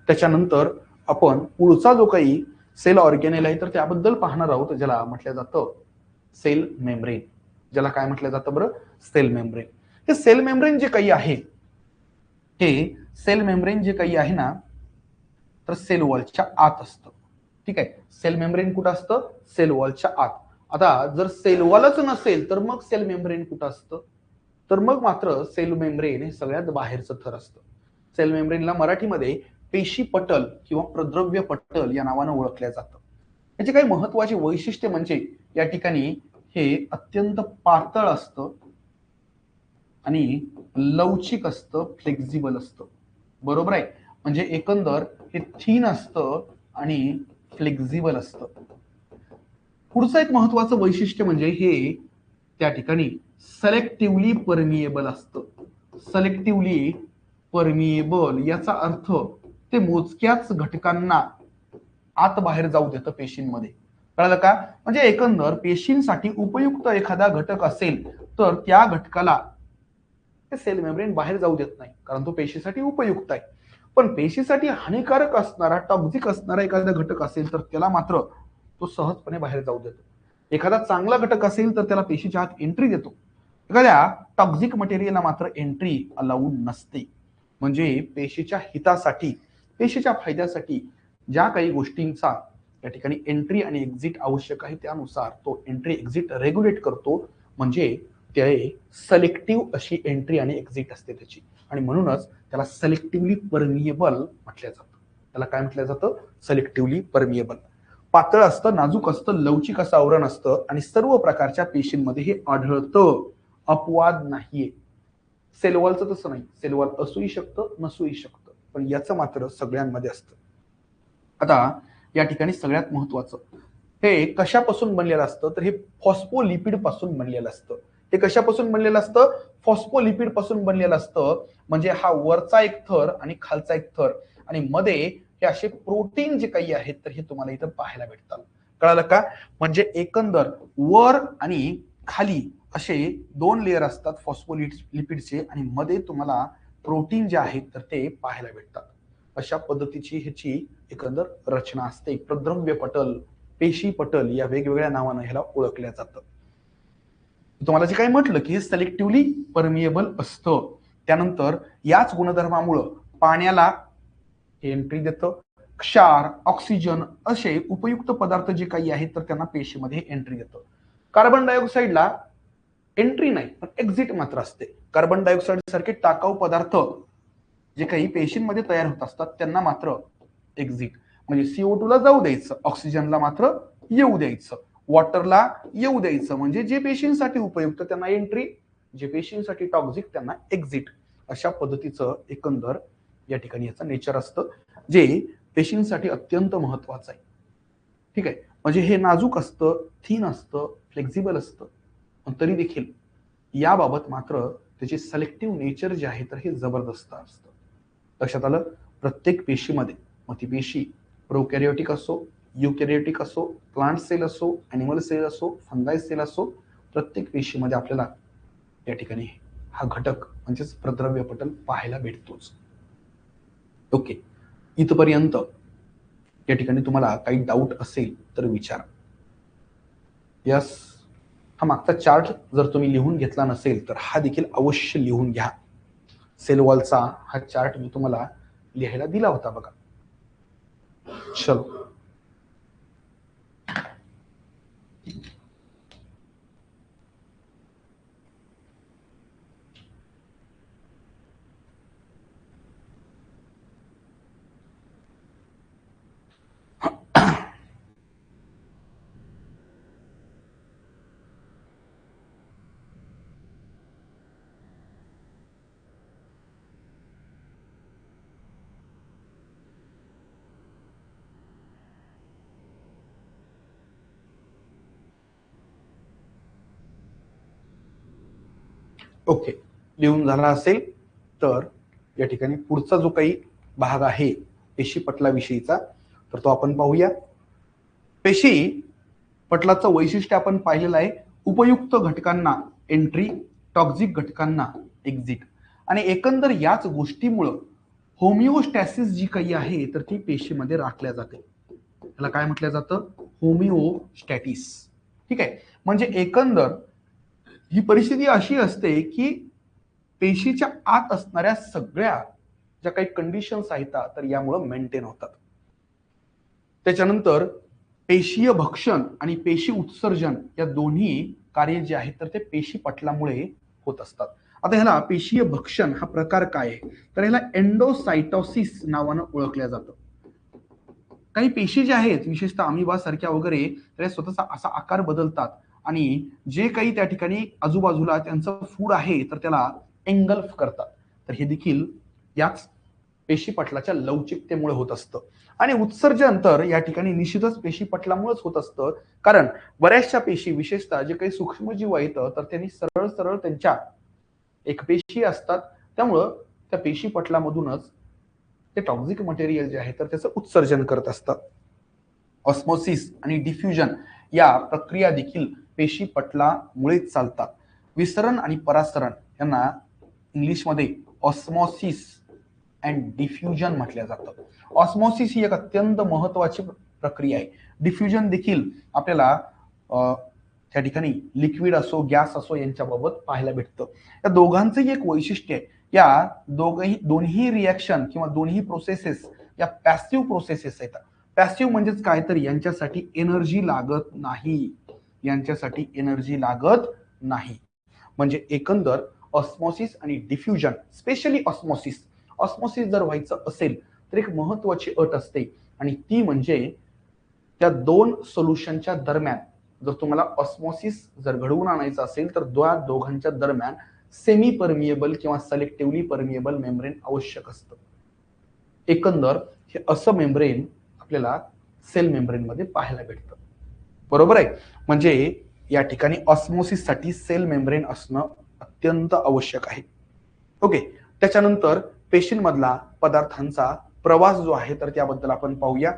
[SPEAKER 1] त्याच्यानंतर आपण पुढचा जो काही सेल ऑर्गेनेल आहे तर त्याबद्दल पाहणार आहोत, ज्याला म्हटलं जातं सेल मेम्ब्रेन. ज्याला काय म्हटलं जातं बरं? Cell membrane. हे सेल मेम्ब्रेन जे काही आहे, हे सेल मेम्ब्रेन जे काही आहे ना, तर सेल वॉलच्या आत असतं. ठीक आहे, सेल मेम्ब्रेन कुठं असतं? सेल वॉलच्या आत. आता जर सेल वॉलच नसेल तर मग सेल मेम्ब्रेन कुठं असतं? तर मग मात्र सेल मेम्ब्रेन हे सगळ्यात बाहेरचं थर असतं. सेल मेम्ब्रेनला मराठीमध्ये पेशी पटल किंवा प्रद्रव्य पटल या नावानं ओळखलं जातं. याची काही महत्वाची वैशिष्ट्य म्हणजे या ठिकाणी हे अत्यंत पातळ असतं आणि लवचिक असतं, फ्लेक्झिबल असतं. बरोबर आहे, म्हणजे एकंदर हे थिन असतं आणि फ्लेक्झिबल असतं. पुढचं एक महत्वाचं वैशिष्ट्य म्हणजे हे त्या ठिकाणी सेलेक्टिव्हली परमिएबल असतं. सेलेक्टिव्हली परमिएबल याचा अर्थ ते मोजक्याच घटकांना आत बाहेर जाऊ देतं पेशींमध्ये. कळलं का? म्हणजे एकंदर पेशींसाठी उपयुक्त एखादा घटक असेल तर त्या घटकाला ते सेल मेम्ब्रेन बाहेर जाऊ देत नाही, कारण तो पेशीसाठी उपयुक्त आहे. पण पेशीसाठी हानिकारक असणारा, टॉक्झिक असणारा एखादा घटक असेल तर त्याला मात्र तो सहजपणे बाहेर जाऊ देतो. एखादा चांगला घटक असेल तर त्याला पेशीच्या आत एंट्री देतो. एखाद्या टॉक्झिक मटेरियलला मात्र एंट्री अलाउड नसते. म्हणजे पेशीच्या हितासाठी, पेशीच्या फायद्यासाठी ज्या काही गोष्टींचा या ठिकाणी एंट्री आणि एक्झिट आवश्यक आहे त्यानुसार तो एंट्री एक्झिट रेग्युलेट करतो. म्हणजे ते सिलेक्टिव्ह अशी एंट्री आणि एक्झिट असते त्याची, आणि म्हणूनच त्याला सिलेक्टिव्हली परमिएबल म्हटलं जातं. त्याला काय म्हटलं जातं? Selectively permeable. पातळ असतं, नाजूक असतं, लवचिक असं आवरण असतं आणि सर्व प्रकारच्या पेशींमध्ये हे आढळतं. अपवाद नाहीये. सेल वॉलचं तसं नाही. सेल वॉल असूही शकतं, नसूही शकतं, पण याचं मात्र सगळ्यांमध्ये असतं. आता या ठिकाणी सगळ्यात महत्वाचं, हे कशापासून बनलेलं असतं? तर हे फॉस्फोलिपिड पासून बनलेलं असतं. हे कशापासून बनलेलं असतं? फॉस्फोलिपिड पासून बनलेलं असतं. म्हणजे हा वरचा एक थर आणि खालचा एक थर, आणि मध्ये हे असे प्रोटीन जे काही आहेत तर हे तुम्हाला इथं पाहायला भेटतात. कळालं का? म्हणजे एकंदर वर आणि खाली असे दोन लेयर असतात फॉस्फोलिपिडचे, आणि मध्ये तुम्हाला प्रोटीन जे आहेत तर ते पाहायला भेटतात. अशा पद्धतीची ह्याची एकंदर रचना असते. प्रद्रव्य पटल, पेशी पटल या वेगवेगळ्या नावानं ह्याला ओळखलं जातं. तुम्हाला जे काही म्हटलं की हे सिलेक्टिव्हली परमिएबल असतं. त्यानंतर याच गुणधर्मामुळं पाण्याला एंट्री देतं. क्षार, ऑक्सिजन असे उपयुक्त पदार्थ जे काही आहेत तर त्यांना पेशीमध्ये एंट्री देतं. कार्बन डायऑक्साईडला एंट्री नाही, पण एक्झिट मात्र असते. कार्बन डायऑक्साईड सारखे टाकाऊ पदार्थ जे काही पेशींमध्ये तयार होत असतात त्यांना मात्र एक्झिट, म्हणजे CO2 ला जाऊ द्यायचं, ऑक्सिजनला मात्र येऊ द्यायचं, वॉटरला येऊ द्यायचं. म्हणजे जे पेशींसाठी उपयुक्त त्यांना एंट्री, जे पेशींसाठी टॉक्झिक त्यांना एक्झिट. अशा पद्धतीचं एकंदर या ठिकाणी याचं नेचर असतं, जे पेशींसाठी अत्यंत महत्वाचं आहे. ठीक आहे, म्हणजे हे नाजूक असतं, थिन असतं, फ्लेक्झिबल असतं, पण तरी देखील याबाबत मात्र त्याचे सिलेक्टिव्ह नेचर जे आहे तर हे जबरदस्त असतं. लक्षात आलं? प्रत्येक पेशीमध्ये, मग ती पेशी प्रोकॅरियोटिक असो, युकॅरियोटिक असो, प्लांट सेल असो, ॲनिमल सेल असो, फंगाई सेल असो, प्रत्येक पेशीमध्ये आपल्याला या ठिकाणी हा घटक म्हणजेच प्रद्रव्य पटल पाहायला भेटतोच. ओके, इथपर्यंत या ठिकाणी तुम्हाला काही डाऊट असेल तर विचारा. यस, हा मागचा चार्ट जर तुम्ही लिहून घेतला नसेल तर हा देखील अवश्य लिहून घ्या. सेल वॉलचा हा चार्ट मी तुम्हाला लिहायला दिला होता बघा. चलो, ओके, लिहून झाला असेल तर या ठिकाणी पुढचा जो काही भाग आहे पेशी पटलाविषयीचा तर तो आपण पाहूया. पेशी पटलाचं वैशिष्ट्य आपण पाहिलेलं आहे. उपयुक्त घटकांना एंट्री, टॉक्सिक घटकांना एक्झिट. आणि एकंदर याच गोष्टीमुळं होमिओस्टॅसिस जी काही आहे तर ती पेशीमध्ये राखल्या जाते. त्याला काय म्हटलं जातं? होमिओस्टॅटिस. ठीक आहे, म्हणजे एकंदर ही परिस्थिती अशी असते की पेशीच्या आत असणाऱ्या सगळ्या ज्या काही कंडिशन्स आहेत तर यामुळे मेंटेन होतात. त्याच्यानंतर पेशीय भक्षण आणि पेशी उत्सर्जन या दोन्ही कार्य जे आहेत तर ते पेशी पटलामुळे होत असतात. आता ह्याला पेशीय भक्षण हा प्रकार काय आहे तर ह्याला एंडोसाइटोसिस नावानं ओळखल्या जातं. काही पेशी ज्या आहेत विशेषतः अमिबा सारख्या वगैरे तर स्वतःचा असा आकार बदलतात आणि जे काही त्या ठिकाणी आजूबाजूला त्यांचं फूड आहे तर त्याला एंगल्फ करतात. तर हे देखील याच पेशी पटलाच्या लवचिकतेमुळे होत असतं. आणि उत्सर्जन तर या ठिकाणी निश्चितच पेशी पटलामुळेच होत असतं, कारण बऱ्याचशा पेशी विशेषतः जे काही सूक्ष्मजीव आहेत तर त्यांनी सरळ सरळ त्यांच्या एक पेशी असतात, त्यामुळं त्या पेशी पटलामधूनच ते टॉक्सिक मटेरियल जे आहे तर त्याचं उत्सर्जन करत असतात. ऑस्मोसिस आणि डिफ्युजन या प्रक्रिया देखील पेशी पटलामुळेच चालतात. विसरण आणि परासरण यांना इंग्लिशमध्ये ऑस्मोसिस अँड डिफ्युजन म्हटलं जातं. ऑस्मोसिस ही एक अत्यंत महत्वाची प्रक्रिया आहे. डिफ्युजन देखील आपल्याला त्या ठिकाणी लिक्विड असो गॅस असो यांच्याबाबत पाहायला भेटतं. या दोघांचंही एक वैशिष्ट्य आहे. या दोन्ही रिॲक्शन किंवा दोन्ही प्रोसेसेस या पॅसिव्ह प्रोसेसेस आहेत. पॅसिव्ह म्हणजेच काय तर यांच्यासाठी एनर्जी लागत नाही. यांच्यासाठी एनर्जी लागत नाही. म्हणजे एकंदर ऑस्मोसिस आणि डिफ्युजन, स्पेशली ऑस्मोसिस जर व्हायचं असेल तर एक महत्वाची अट असते आणि ती म्हणजे त्या दोन सोल्युशनच्या दरम्यान जर तुम्हाला ऑस्मोसिस जर घडवून आणायचं असेल तर दोघांच्या दरम्यान सेमी परमिएबल किंवा सिलेक्टिव्हली परमिएबल मेम्ब्रेन आवश्यक असतं. एकंदर हे असं मेम्ब्रेन आपल्याला सेल मेम्ब्रेन मध्ये पाहायला भेटतं. बरोबर आहे, म्हणजे या ठिकाणी ऑस्मोसिस साठी सेल मेम्ब्रेन असणं अत्यंत आवश्यक आहे. ओके, त्याच्यानंतर पेशींमधला पदार्थांचा प्रवास जो आहे तर त्याबद्दल आपण पाहूया.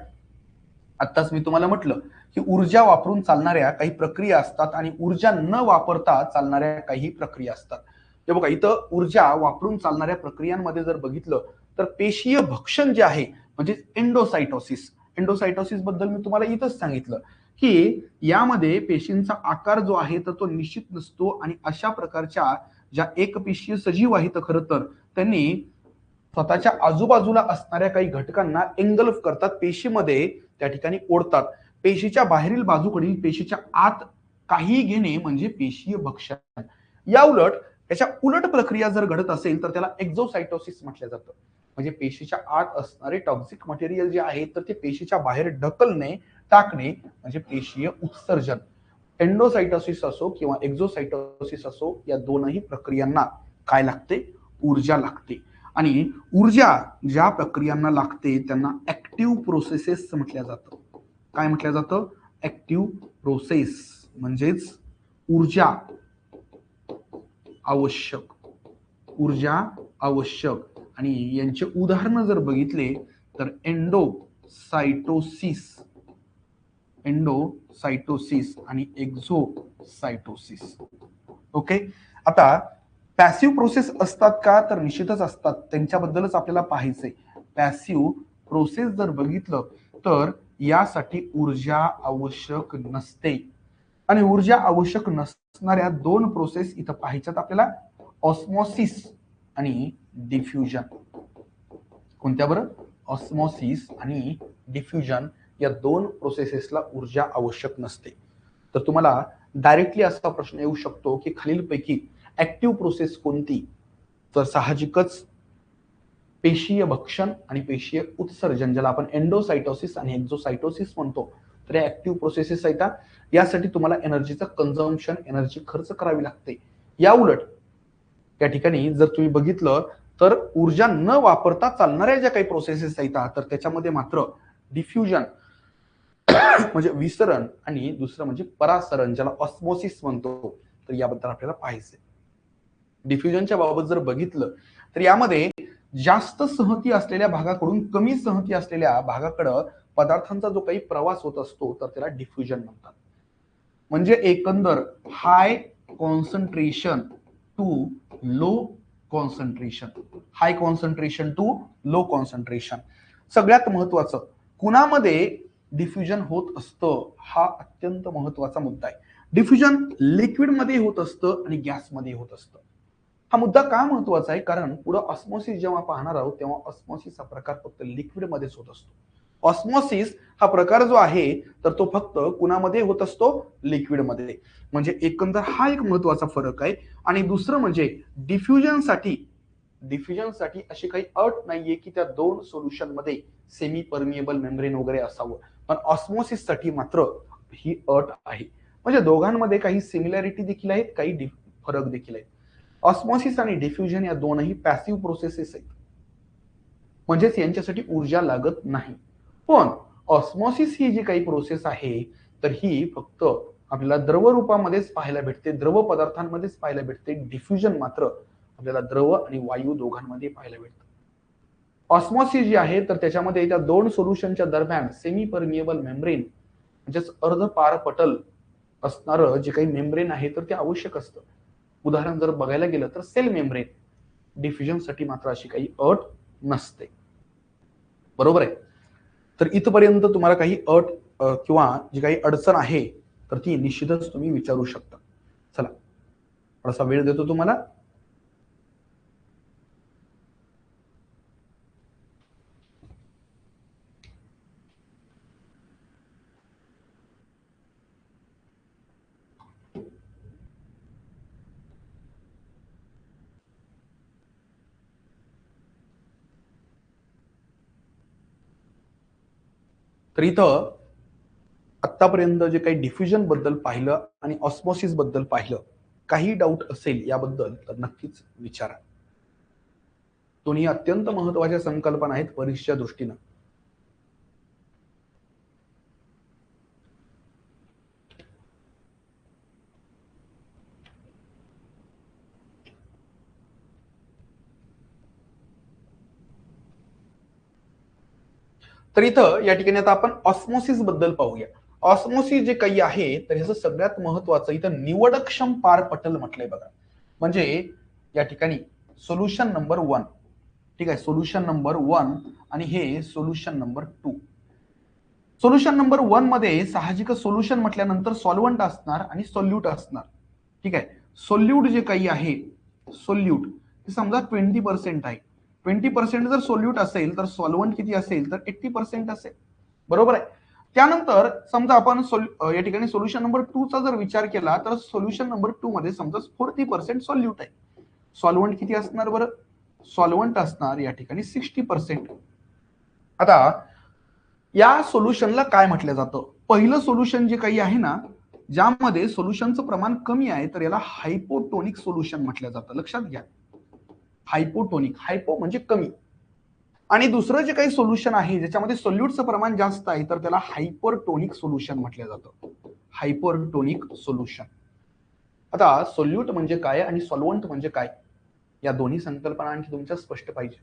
[SPEAKER 1] आत्ताच मी तुम्हाला म्हटलं की ऊर्जा वापरून चालणाऱ्या काही प्रक्रिया असतात आणि ऊर्जा न वापरता चालणाऱ्या काही प्रक्रिया असतात. हे बघा, इथं ऊर्जा वापरून चालणाऱ्या प्रक्रियांमध्ये जर बघितलं तर पेशीय भक्षण जे आहे म्हणजे एंडोसाइटोसिस बद्दल मी तुम्हाला इथंच सांगितलं की यामध्ये पेशींचा आकार जो आहे तर तो निश्चित नसतो आणि अशा प्रकारच्या ज्या एकपेशीय सजीव आहेत खरं तर त्यांनी स्वतःच्या आजूबाजूला असणाऱ्या काही घटकांना एंगल्फ करतात, पेशीमध्ये त्या ठिकाणी ओढतात. पेशीच्या बाहेरील बाजूकडील पेशीच्या आत काही घेणे म्हणजे पेशीय भक्षण. या उलट त्याच्या उलट प्रक्रिया जर घडत असेल तर त्याला एक्झोसाइटोसिस म्हटलं जातं. म्हणजे पेशीच्या आत असणारे टॉक्सिक मटेरियल जे आहे तर ते पेशीच्या बाहेर ढकलणे, टाकणे म्हणजे पेशीय उत्सर्जन. एंडोसाइटोसिस असो किंवा एक्झोसाइटोसिस असो या दोनही प्रक्रियांना काय लागते? ऊर्जा लागते. आणि ऊर्जा ज्या प्रक्रियांना लागते त्यांना ऍक्टिव्ह प्रोसेसेस म्हटलं जातं. काय म्हटलं जातं? ऍक्टिव्ह प्रोसेस म्हणजेच ऊर्जा आवश्यक. ऊर्जा आवश्यक आणि यांचे उदाहरण जर बघितले तर एंडोसाइटोसिस आणि एक्झोसाइटोसिस. ओके, आता पॅसिव्ह प्रोसेस असतात का तर निश्चितच असतात, त्यांच्याबद्दलच आपल्याला पाहायचंय. पॅसिव्ह प्रोसेस जर बघितलं तर यासाठी ऊर्जा आवश्यक नसते. आणि ऊर्जा आवश्यक नसणाऱ्या दोन प्रोसेस इथं पाहायच्यात आपल्याला, ऑस्मॉसिस आणि डिफ्युजन. कोणत्या बरं? ऑस्मॉसिस आणि डिफ्युजन या दोन प्रोसेसेसला ऊर्जा आवश्यक नसते. तर तुम्हाला डायरेक्टली असा प्रश्न येऊ शकतो की खालीलपैकी ऍक्टिव्ह प्रोसेस कोणती? तर साहजिकच पेशीय भक्षण आणि पेशीय उत्सर्जन, ज्याला आपण एंडोसाइटोसिस आणि एक्झोसाइटोसिस म्हणतो, तर या ऍक्टिव्ह प्रोसेसेस आहेत. यासाठी तुम्हाला एनर्जीचं कन्झम्पशन, एनर्जी खर्च करावी लागते. या उलट या ठिकाणी जर तुम्ही बघितलं तर ऊर्जा न वापरता चालणाऱ्या ज्या काही प्रोसेसेस आहेत तर त्याच्यामध्ये मात्र डिफ्युजन म्हणजे विसरण आणि दुसरं म्हणजे परासरण, ज्याला ऑस्मोसिस म्हणतो, तर याबद्दल आपल्याला पाहायचंय. डिफ्युजनच्या बाबत जर बघितलं तर यामध्ये जास्त सहती असलेल्या भागाकडून कमी सहती असलेल्या भागाकडे पदार्थांचा जो काही प्रवास होत असतो तर त्याला डिफ्युजन म्हणतात. म्हणजे एकंदर high concentration to low concentration, high concentration to low concentration. सगळ्यात महत्वाचं कुणामध्ये डिफ्युजन होत असतं, हा अत्यंत महत्वाचा मुद्दा आहे. डिफ्युजन लिक्विड मध्ये होत असतं आणि गॅसमध्ये होत असतं. हा मुद्दा का महत्वाचा आहे? कारण पुढे ऑस्मोसिस जेव्हा पाहणार आहोत तेव्हा ऑस्मोसिस हा प्रकार फक्त लिक्विड मध्येच होत असतो. ऑस्मोसिस हा प्रकार जो आहे तर तो फक्त कुणामध्ये होत असतो? लिक्विड मध्ये. म्हणजे एकंदर हा एक महत्वाचा फरक आहे. आणि दुसरं म्हणजे डिफ्युजनसाठी अशी काही अट नाहीये की त्या दोन सोल्युशन मध्ये सेमी परमिएबल मेम्ब्रेन वगैरे असावं, पण ऑस्मोसिस साठी मात्र ही अट आहे. म्हणजे दोघांमध्ये काही सिमिलॅरिटी देखील आहेत, काही फरक देखील आहेत. ऑस्मोसिस आणि डिफ्युजन या दोनही पॅसिव्ह प्रोसेसेस आहेत, म्हणजेच यांच्यासाठी ऊर्जा लागत नाही. पण ऑस्मोसिस ही जी काही प्रोसेस आहे तर ही फक्त आपल्याला द्रव रूपामध्येच पाहायला भेटते, द्रव पदार्थांमध्येच पाहायला भेटते. डिफ्युजन मात्र आपल्याला द्रव आणि वायू दोघांमध्ये पाहायला भेटतं. ऑस्मोसिस जी आहे तर त्याच्यामध्ये त्या दोन सोल्युशनच्या दरम्यान सेमी परमिएबल मेम्ब्रेन म्हणजेच अर्धपारपटल असणारं जे काही मेम्ब्रेन आहे तर ते आवश्यक असतं. उदाहरण जर बघायला गेलं तर सेल मेम्ब्रेन. डिफ्युजन साठी मात्र अशी काही अट नसते. बरोबर आहे. तर इथपर्यंत तुम्हाला काही अट किंवा जी काही अडचण आहे तर ती निश्चितच तुम्ही विचारू शकता. चला थोडासा वेळ देतो तुम्हाला. तर इथं आतापर्यंत जे काही डिफ्युजन बद्दल पाहिलं आणि ऑस्मोसिस बद्दल पाहिलं, काही डाऊट असेल याबद्दल तर नक्कीच विचारा. दोन्ही अत्यंत महत्वाच्या संकल्पना आहेत परीक्षेच्या दृष्टीनं. तर इथं या ठिकाणी आता आपण ऑस्मोसिस बद्दल पाहूया. ऑस्मोसिस जे काही आहे तर ह्याचं सगळ्यात महत्वाचं इथं निवडक्षम पारपटल म्हटलंय बघा. म्हणजे या ठिकाणी सोल्युशन नंबर 1, ठीक आहे, सोल्युशन नंबर 1 आणि हे सोल्युशन नंबर 2. सोल्युशन नंबर 1 मध्ये साहजिक सोल्युशन म्हटल्यानंतर सॉल्व्हंट असणार आणि सोल्यूट असणार. ठीक आहे. सोल्यूट जे काही आहे सोल्यूट समजा 20% आहे. 20% जर सोल्यूट असेल तर सॉल्व्हंट किती असेल तर 80% असेल. बरोबर आहे. त्यानंतर समजा आपण या ठिकाणी सोल्युशन नंबर 2 चा जर विचार केला तर सोल्युशन नंबर 2 मध्ये समजा 40% सॉल्यूट आहे. सॉल्व्हंट किती असणार बरं? सॉल्व्हंट असणार या ठिकाणी 60%. आता या सोल्युशनला काय म्हटलं जातं? पहिलं सोल्युशन जे काही आहे ना, ज्यामध्ये सोल्युशनचं प्रमाण कमी आहे तर याला हायपोटोनिक सोल्युशन म्हटलं जातं. लक्षात घ्या. हायपोटोनिक, हायपो म्हणजे कमी. आणि दुसरं जे काही सोल्युशन आहे ज्याच्यामध्ये सोल्यूटचं प्रमाण जास्त आहे तर त्याला हायपरटोनिक सोल्युशन म्हटलं जातं. Hypertonic solution. आता सोल्यूट म्हणजे काय आणि सॉल्व्हंट म्हणजे काय, या दोन्ही संकल्पना आणखी तुमच्या स्पष्ट पाहिजे.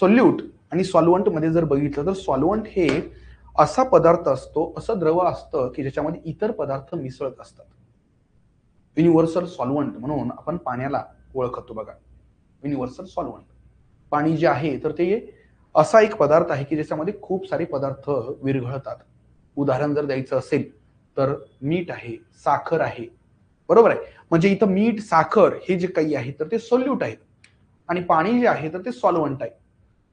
[SPEAKER 1] सोल्यूट आणि सॉल्व्हंट मध्ये जर बघितलं तर सॉल्व्हंट हे असा पदार्थ असतो, असं द्रव असतं की ज्याच्यामध्ये इतर पदार्थ मिसळत असतात. युनिव्हर्सल सॉल्व्हंट म्हणून आपण पाण्याला ओळखतो बघा. Universal solvent. पाणी जे आहे तर ते असा एक पदार्थ आहे की ज्याच्यामध्ये खूप सारे पदार्थ विरघळतात. उदाहरण जर द्यायचं असेल तर मीठ आहे, साखर आहे, बरोबर आहे. म्हणजे इथं मीठ, साखर हे जे काही आहे तर ते सोल्यूट आहेत आणि पाणी जे आहे तर ते सॉल्व्हंट आहे.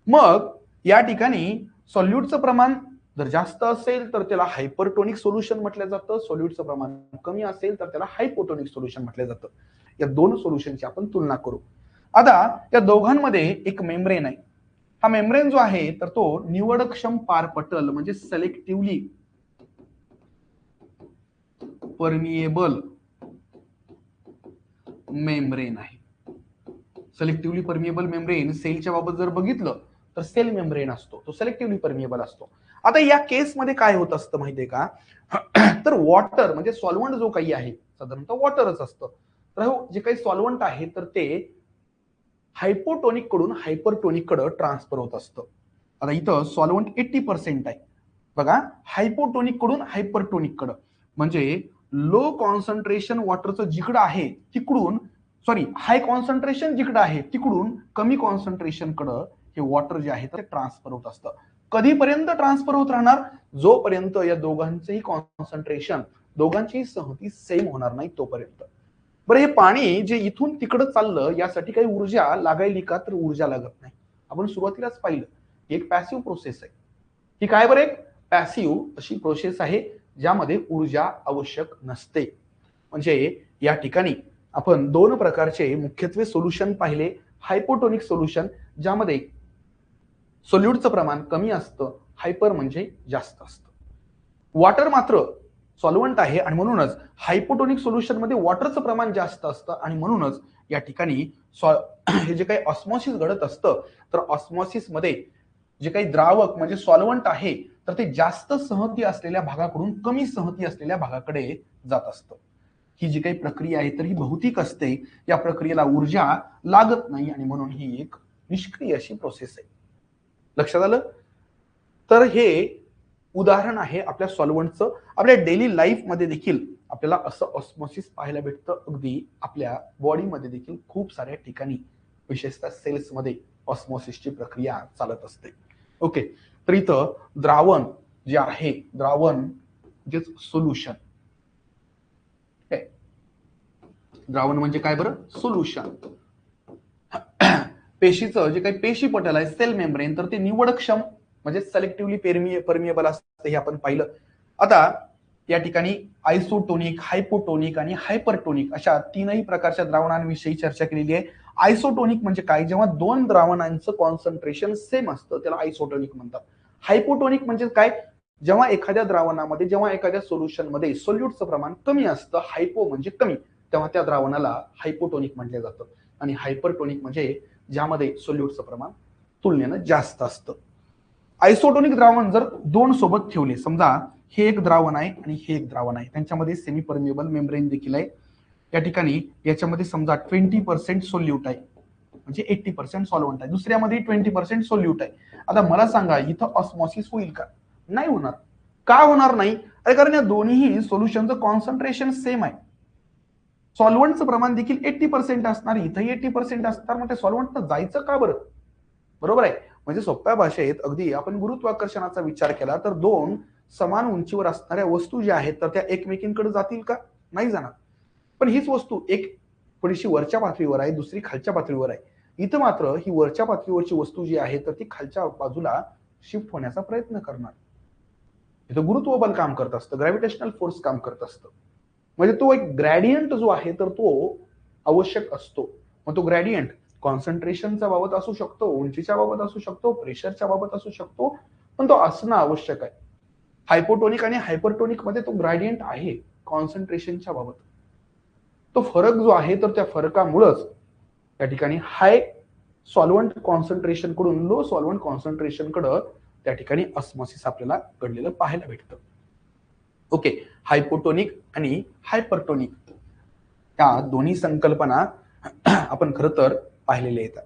[SPEAKER 1] मग या ठिकाणी सॉल्यूटचं प्रमाण जर जास्त असेल तर त्याला हायपरटोनिक सोल्युशन म्हटलं जातं, सॉल्यूटचं प्रमाण कमी असेल तर त्याला हायपोटोनिक सोल्युशन म्हटलं जातं. या दोन सोल्युशनची आपण तुलना करू. आता या दोघांमध्ये एक मेम्ब्रेन आहे. हा मेम्ब्रेन जो आहे तर तो निवडक्षम पारपटल म्हणजे सेलेक्टिव्हली परमिएबल मेम्ब्रेन आहे. सेलेक्टिव्हली परमिएबल मेम्ब्रेन सेलच्या बाबत जर बघितलं तर सेल मेम्ब्रेन असतो, तो सेलेक्टिव्हली परमिएबल असतो. आता या केसमध्ये काय होत असतं माहितीये का, तर वॉटर म्हणजे सॉल्व्हंट जो काही आहे साधारणतः वॉटरच असतं. तर जे काही सॉल्व्हंट आहे तर ते हायपोटोनिक कडून हायपरटोनिक कडे ट्रान्सफर होत असतं. आता इथं सॉल्व्हंट 80% आहे बघा, हायपोटोनिक कडून हायपरटोनिक कडे, म्हणजे लो कॉन्सन्ट्रेशन वॉटरचं जिकडं आहे तिकडून हाय कॉन्सन्ट्रेशन जिकडं आहे तिकडून कमी कॉन्सन्ट्रेशन कडे हे वॉटर जे आहे ते ट्रान्सफर होत असतं. कधीपर्यंत ट्रान्सफर होत राहणार, जोपर्यंत या दोघांचेही कॉन्सन्ट्रेशन, दोघांचीही संहती सेम होणार नाही तोपर्यंत. बरं, हे पाणी जे इथून तिकडं चाललं यासाठी काही ऊर्जा लागायली का, तर ऊर्जा लागत नाही. आपण सुरुवातीलाच पाहिलं एक पॅसिव्ह प्रोसेस आहे ही. काय बरं, एक पॅसिव्ह अशी प्रोसेस आहे ज्यामध्ये ऊर्जा आवश्यक नसते. म्हणजे या ठिकाणी आपण दोन प्रकारचे मुख्यत्वे सोल्युशन पाहिले. हायपोटोनिक सोल्युशन ज्यामध्ये सोल्यूटचं प्रमाण कमी असतं, हायपर म्हणजे जास्त असतं. वॉटर मात्र सॉल्व्हंट आहे आणि म्हणूनच हायपोटोनिक सोल्युशन मध्ये वॉटरचं प्रमाण जास्त असतं आणि म्हणूनच या ठिकाणी हे जे काही ऑस्मॉसिस घडत असतं तर ऑस्मॉसिस मध्ये जे काही द्रावक म्हणजे सॉल्व्हंट आहे तर ते जास्त सहती असलेल्या भागाकडून कमी सहती असलेल्या भागाकडे जात असतं. ही जी काही प्रक्रिया आहे तर ही भौतिक असते. या प्रक्रियेला ऊर्जा लागत नाही आणि म्हणून ही एक निष्क्रिय अशी प्रोसेस आहे. लक्षात आलं? तर हे उदाहरण आहे आपल्या सॉल्व्हंटचं. आपल्या डेली लाईफ मध्ये देखील आपल्याला असं ऑस्मॉसिस पाहायला भेटतं. अगदी आपल्या बॉडीमध्ये देखील खूप साऱ्या ठिकाणी विशेषतः सेल्स मध्ये ऑस्मॉसिसची प्रक्रिया चालत असते. ओके, तर इथं द्रावण जे आहे, द्रावण म्हणजे सोल्युशन. द्रावण म्हणजे काय बरं, सोल्युशन. पेशीचं जे काही पेशी पटल आहे सेल मेम्ब्रेन तर ते निवडक्षम म्हणजे सेलेक्टिव्हली परमिएबल असतं हे आपण पाहिलं. आता या ठिकाणी आयसोटोनिक, हायपोटोनिक आणि हायपरटोनिक अशा तीनही प्रकारच्या द्रावणांविषयी चर्चा केलेली आहे. आयसोटोनिक म्हणजे काय, जेव्हा दोन द्रावणांचं कॉन्सन्ट्रेशन सेम असतं त्याला आयसोटोनिक म्हणतात. हायपोटोनिक म्हणजे काय, जेव्हा एखाद्या द्रावणामध्ये, जेव्हा एखाद्या सोल्युशन मध्ये सोल्यूटचं प्रमाण कमी असतं, हायपो म्हणजे कमी, तेव्हा त्या द्रावणाला हायपोटोनिक म्हटलं जातं. आणि हायपरटोनिक म्हणजे ज्यामध्ये सोल्यूटचं प्रमाण तुलनेनं जास्त असतं. आयसोटोनिक द्रावण जर दोन सोबत ठेवले, समजा हे एक द्रावण आहे आणि हे एक द्रावण आहे, त्यांच्यामध्ये सेमी परमिएबल मेम्ब्रेन देखील आहे. या ठिकाणी याच्यामध्ये समजा 20% सोल्यूट आहे म्हणजे 80% सॉल्व्हंट आहे, दुसऱ्यामध्ये 20% सोल्यूट आहे. आता मला सांगा इथं ऑस्मॉसिस होईल का? नाही होणार. का होणार नाही? अरे कारण या दोन्ही सोल्युशनचं कॉन्सन्ट्रेशन सेम आहे. सॉल्व्हंटचं प्रमाण देखील 80% असणार, इथंही 80% असणार, मग ते सॉल्व्हंट जायचं का बरं? बरोबर आहे. म्हणजे सोप्या भाषेत अगदी आपण गुरुत्वाकर्षणाचा विचार केला तर दोन समान उंचीवर असणाऱ्या वस्तू ज्या आहेत तर त्या एकमेकींकडे जातील का? नाही जाणार. पण हीच वस्तू एक थोडीशी वरच्या पातळीवर आहे, दुसरी खालच्या पातळीवर आहे. इथं मात्र ही वरच्या पातळीवरची वस्तू जी आहे तर ती खालच्या बाजूला शिफ्ट होण्याचा प्रयत्न करणार. इथं गुरुत्व बल काम करत असतं, ग्रॅव्हिटेशनल फोर्स काम करत असतं. म्हणजे तो एक ग्रॅडियंट जो आहे तर तो आवश्यक असतो. मग तो ग्रॅडियंट कॉन्सन्ट्रेशनच्या बाबत असू शकतो, उंचीच्या बाबत असू शकतो, प्रेशरच्या बाबत असू शकतो, पण तो असणं आवश्यक आहे. हायपोटोनिक आणि हायपरटोनिक मध्ये तो ग्रॅडियंट आहे कॉन्सन्ट्रेशनच्या बाबत. तो फरक जो आहे तर त्या फरकामुळेच त्या ठिकाणी हाय सॉल्व्हंट कॉन्सन्ट्रेशन कडून लो सॉल्व्हंट कॉन्सन्ट्रेशन कडे त्या ठिकाणी ऑस्मॉसिस आपल्याला घडलेलं पाहायला भेटतं. ओके, हायपोटोनिक आणि हायपरटोनिक त्या दोन्ही संकल्पना आपण खरं तर पाहिलेल्या आहेत.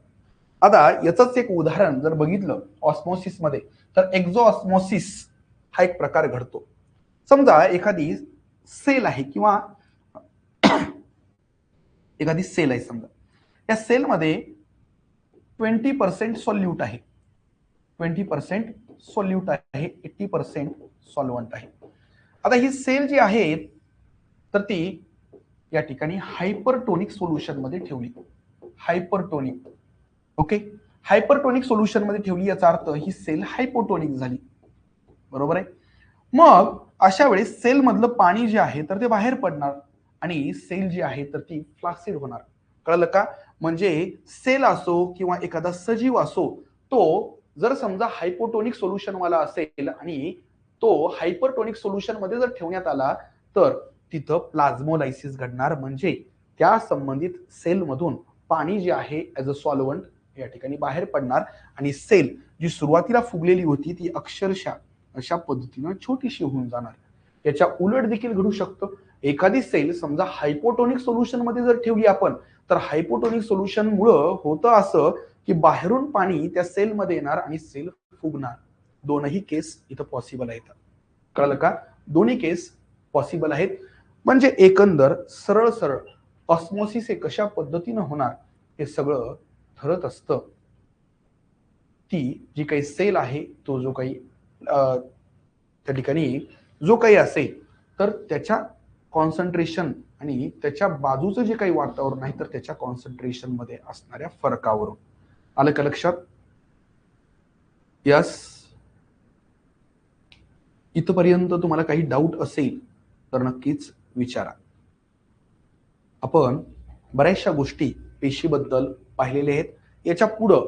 [SPEAKER 1] आता याचंच एक उदाहरण जर बघितलं ऑस्मॉसिस मध्ये तर एक्झो ऑस्मॉसिस हा एक प्रकार घडतो. समजा एखादी सेल आहे किंवा एखादी सेल आहे, समजा या सेलमध्ये 20% सॉल्यूट आहे 20% सॉल्यूट आहे, 80% सॉल्वंट आहे. आता ही सेल जी आहे तर ती या ठिकाणी हायपरटोनिक सोल्युशन मध्ये ठेवली. हायपरटोनिक, ओके, हायपरटोनिक सोल्युशन मध्ये ठेवली याचा अर्थ ही सेल हायपोटोनिक झाली, बरोबर आहे. मग अशा वेळेस सेल मधलं पाणी जे आहे तर ते बाहेर पडणार आणि सेल जी आहे तर ती फ्लासिड होणार. कळलं का? म्हणजे सेल असो किंवा एखादा सजीव असो, तो जर समजा हायपोटोनिक सोल्युशन वाला असेल आणि तो हायपरटोनिक सोल्युशन मध्ये जर ठेवण्यात आला तर तिथं प्लाझ्मोलायसिस घडणार, म्हणजे त्या संबंधित सेल मधून पाणी जे आहे ऍज अ सॉल्वंट या ठिकाणी बाहेर पडणार आणि सेल जी सुरुवातीला फुगलेली होती ती अक्षरशः अशा पद्धतीनं छोटीशी होऊन जाणार. याच्या उलट देखील घडू शकतं. एखादी सेल समजा हायपोटोनिक सोल्युशन मध्ये जर ठेवली आपण तर हायपोटोनिक सोल्युशन मुळे होतं असं की बाहेरून पाणी त्या सेल मध्ये येणार आणि सेल फुगणार. दोनही केस इथं पॉसिबल आहेत. कळलं का? दोन्ही केस पॉसिबल आहेत. म्हणजे एकंदर सरळ सरळ ऑस्मोसिस हे कशा पद्धतीनं होणार हे सगळं ठरत असतं ती जी काही सेल आहे तो जो काही त्या ठिकाणी जो काही असेल तर त्याच्या कॉन्सन्ट्रेशन आणि त्याच्या बाजूचं जे काही वातावरण आहे तर त्याच्या कॉन्सन्ट्रेशन मध्ये असणाऱ्या फरकावरून. आलं का लक्षात? यस. इथपर्यंत तुम्हाला काही डाऊट असेल तर नक्कीच विचारा. आपण बऱ्याचशा गोष्टी पेशीबद्दल पाहिलेल्या आहेत. याच्या पुढं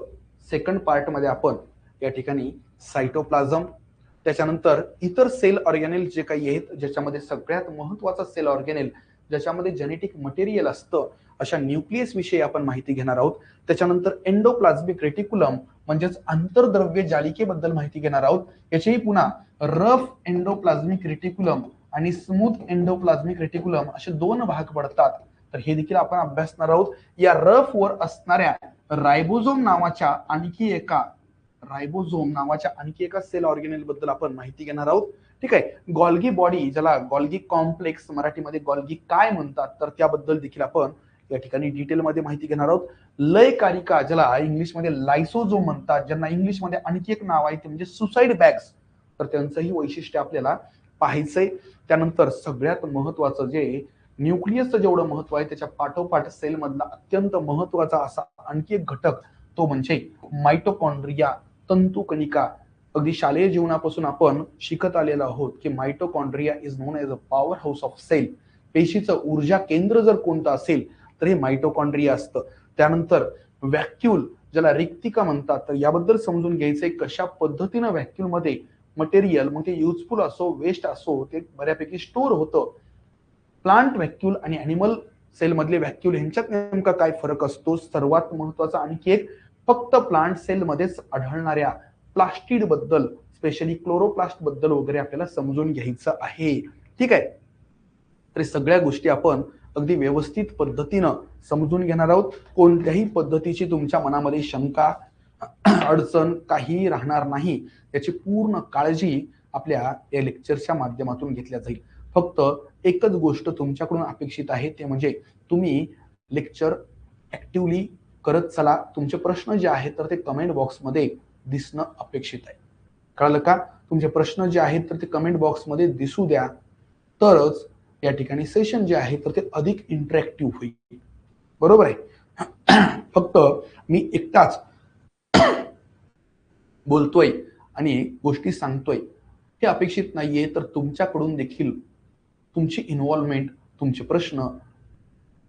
[SPEAKER 1] सेकंड पार्ट मध्ये आपण या ठिकाणी सायटोप्लाझम, त्याच्यानंतर इतर सेल ऑर्गॅनेल जे काही आहेत ज्याच्यामध्ये सगळ्यात महत्वाचा सेल ऑर्गॅनेल ज्याच्यामध्ये जेनेटिक मटेरियल असतं अशा न्यूक्लियस विषयी आपण माहिती घेणार आहोत. त्याच्यानंतर एंडोप्लाझ्मिक रेटिक्युलम म्हणजेच आंतरद्रव्य जालिकेबद्दल माहिती घेणार आहोत. याचेही पुन्हा रफ एंडोप्लाझ्मिक रेटिक्युलम आणि स्मूथ एंडोप्लाझ्मिक रेटिक्युलम असे दोन भाग पडतात. तर हे देखील आपण अभ्यासणार आहोत. या रफ वर असणाऱ्या रायबोझोम नावाच्या आणखी एका सेल ऑर्गॅनेल बद्दल आपण माहिती घेणार आहोत. ठीक आहे. गॉल्गी बॉडी, ज्याला गॉल्गी कॉम्प्लेक्स मराठीमध्ये गॉल्गी काय म्हणतात तर त्याबद्दल देखील आपण या ठिकाणी डिटेलमध्ये माहिती घेणार आहोत. लयकारिका, ज्याला इंग्लिशमध्ये लायसोझोम म्हणतात, ज्यांना इंग्लिशमध्ये आणखी एक नाव आहे ते म्हणजे सुसाइड बॅग्स, तर त्यांचंही वैशिष्ट्य आपल्याला पाहायचंय. त्यानंतर सगळ्यात महत्वाचं जे न्यूक्लियसचं जेवढं महत्व आहे त्याच्या पाठोपाठ सेल मधला अत्यंत महत्वाचा असा आणखी एक घटक तो म्हणजे माइटोकॉन्ड्रिया, तंतुकणिका. अगदी शालेय जीवनापासून आपण शिकत आलेलो आहोत की mitochondria is known as a powerhouse of cell. पेशीचं ऊर्जा केंद्र जर कोणतं असेल तर हे माइटोकॉन्ड्रिया असतं. त्यानंतर व्हॅक्यूल, ज्याला रिक्तिका म्हणतात, तर याबद्दल समजून घ्यायचंय कशा पद्धतीनं व्हॅक्यूल मध्ये मटेरियल, मग ते युजफुल असो वेस्ट असो, ते बऱ्यापैकी स्टोअर होतं. प्लांट व्हॅक्यूल आणि अॅनिमल सेल मधले व्हॅक्यूल यांच्यात नेमका काय फरक असतो. सर्वात महत्वाचा आणखी एक फक्त प्लांट सेल मध्येच आढळणाऱ्या प्लास्टिड बद्दल, स्पेशली क्लोरोप्लास्ट बद्दल वगैरे आपल्याला समजून घ्यायचं आहे. ठीक आहे. तर सगळ्या गोष्टी आपण अगदी व्यवस्थित पद्धतीनं समजून घेणार आहोत. कोणत्याही पद्धतीची तुमच्या मनामध्ये शंका अडचण काही राहणार नाही याची पूर्ण काळजी आपल्या या लेक्चरच्या माध्यमातून घेतल्या जाईल. फक्त एकच गोष्ट तुमच्याकडून अपेक्षित आहे ते म्हणजे तुम्ही लेक्चर ऍक्टिव्हली करत चला. तुमचे प्रश्न जे आहेत तर ते कमेंट बॉक्समध्ये दिसणं अपेक्षित आहे. कळलं का? तुमचे प्रश्न जे आहेत तर ते कमेंट बॉक्समध्ये दिसू द्या, तरच या ठिकाणी सेशन जे आहे तर ते अधिक इंटरॅक्टिव्ह होईल. बरोबर आहे. फक्त मी एकटाच बोलतोय आणि गोष्टी सांगतोय हे अपेक्षित नाहीये, तर तुमच्याकडून देखील तुमची इन्व्हॉल्वमेंट, तुमचे प्रश्न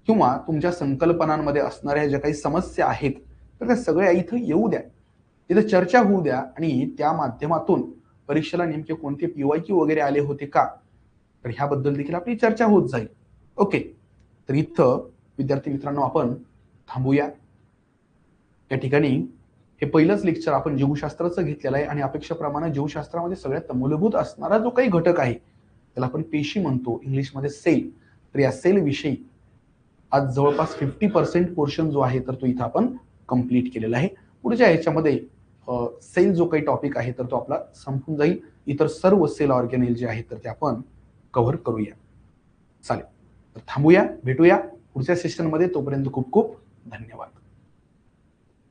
[SPEAKER 1] किंवा तुमच्या संकल्पनांमध्ये असणाऱ्या ज्या काही समस्या आहेत तर त्या सगळ्या इथं येऊ द्या, इथं चर्चा होऊ द्या आणि त्या माध्यमातून परीक्षेला नेमके कोणते PYQ वगैरे आले होते का तर ह्याबद्दल देखील आपली चर्चा होत जाईल. ओके. तर इथं विद्यार्थी मित्रांनो आपण थांबूया. या ठिकाणी हे पहिलंच लेक्चर आपण जीवशास्त्राचं घेतलेलं आहे आणि अपेक्षेप्रमाणे जीवशास्त्रामध्ये सगळ्यात मूलभूत असणारा जो काही घटक आहे त्याला आपण पेशी म्हणतो, इंग्लिशमध्ये सेल. तर या सेल विषयी आज जवळपास 50% पोर्शन जो आहे तर तो इथं आपण कंप्लीट केलेला आहे. पुढच्या ह्याच्यामध्ये सेल जो काही टॉपिक आहे तर तो आपला संपून जाईल. इतर सर्व सेल ऑर्गॅनेल जे आहेत तर ते आपण कव्हर करूया. चालेल. तर थांबूया, भेटूया पुढच्या सेशनमध्ये. तोपर्यंत खूप खूप धन्यवाद.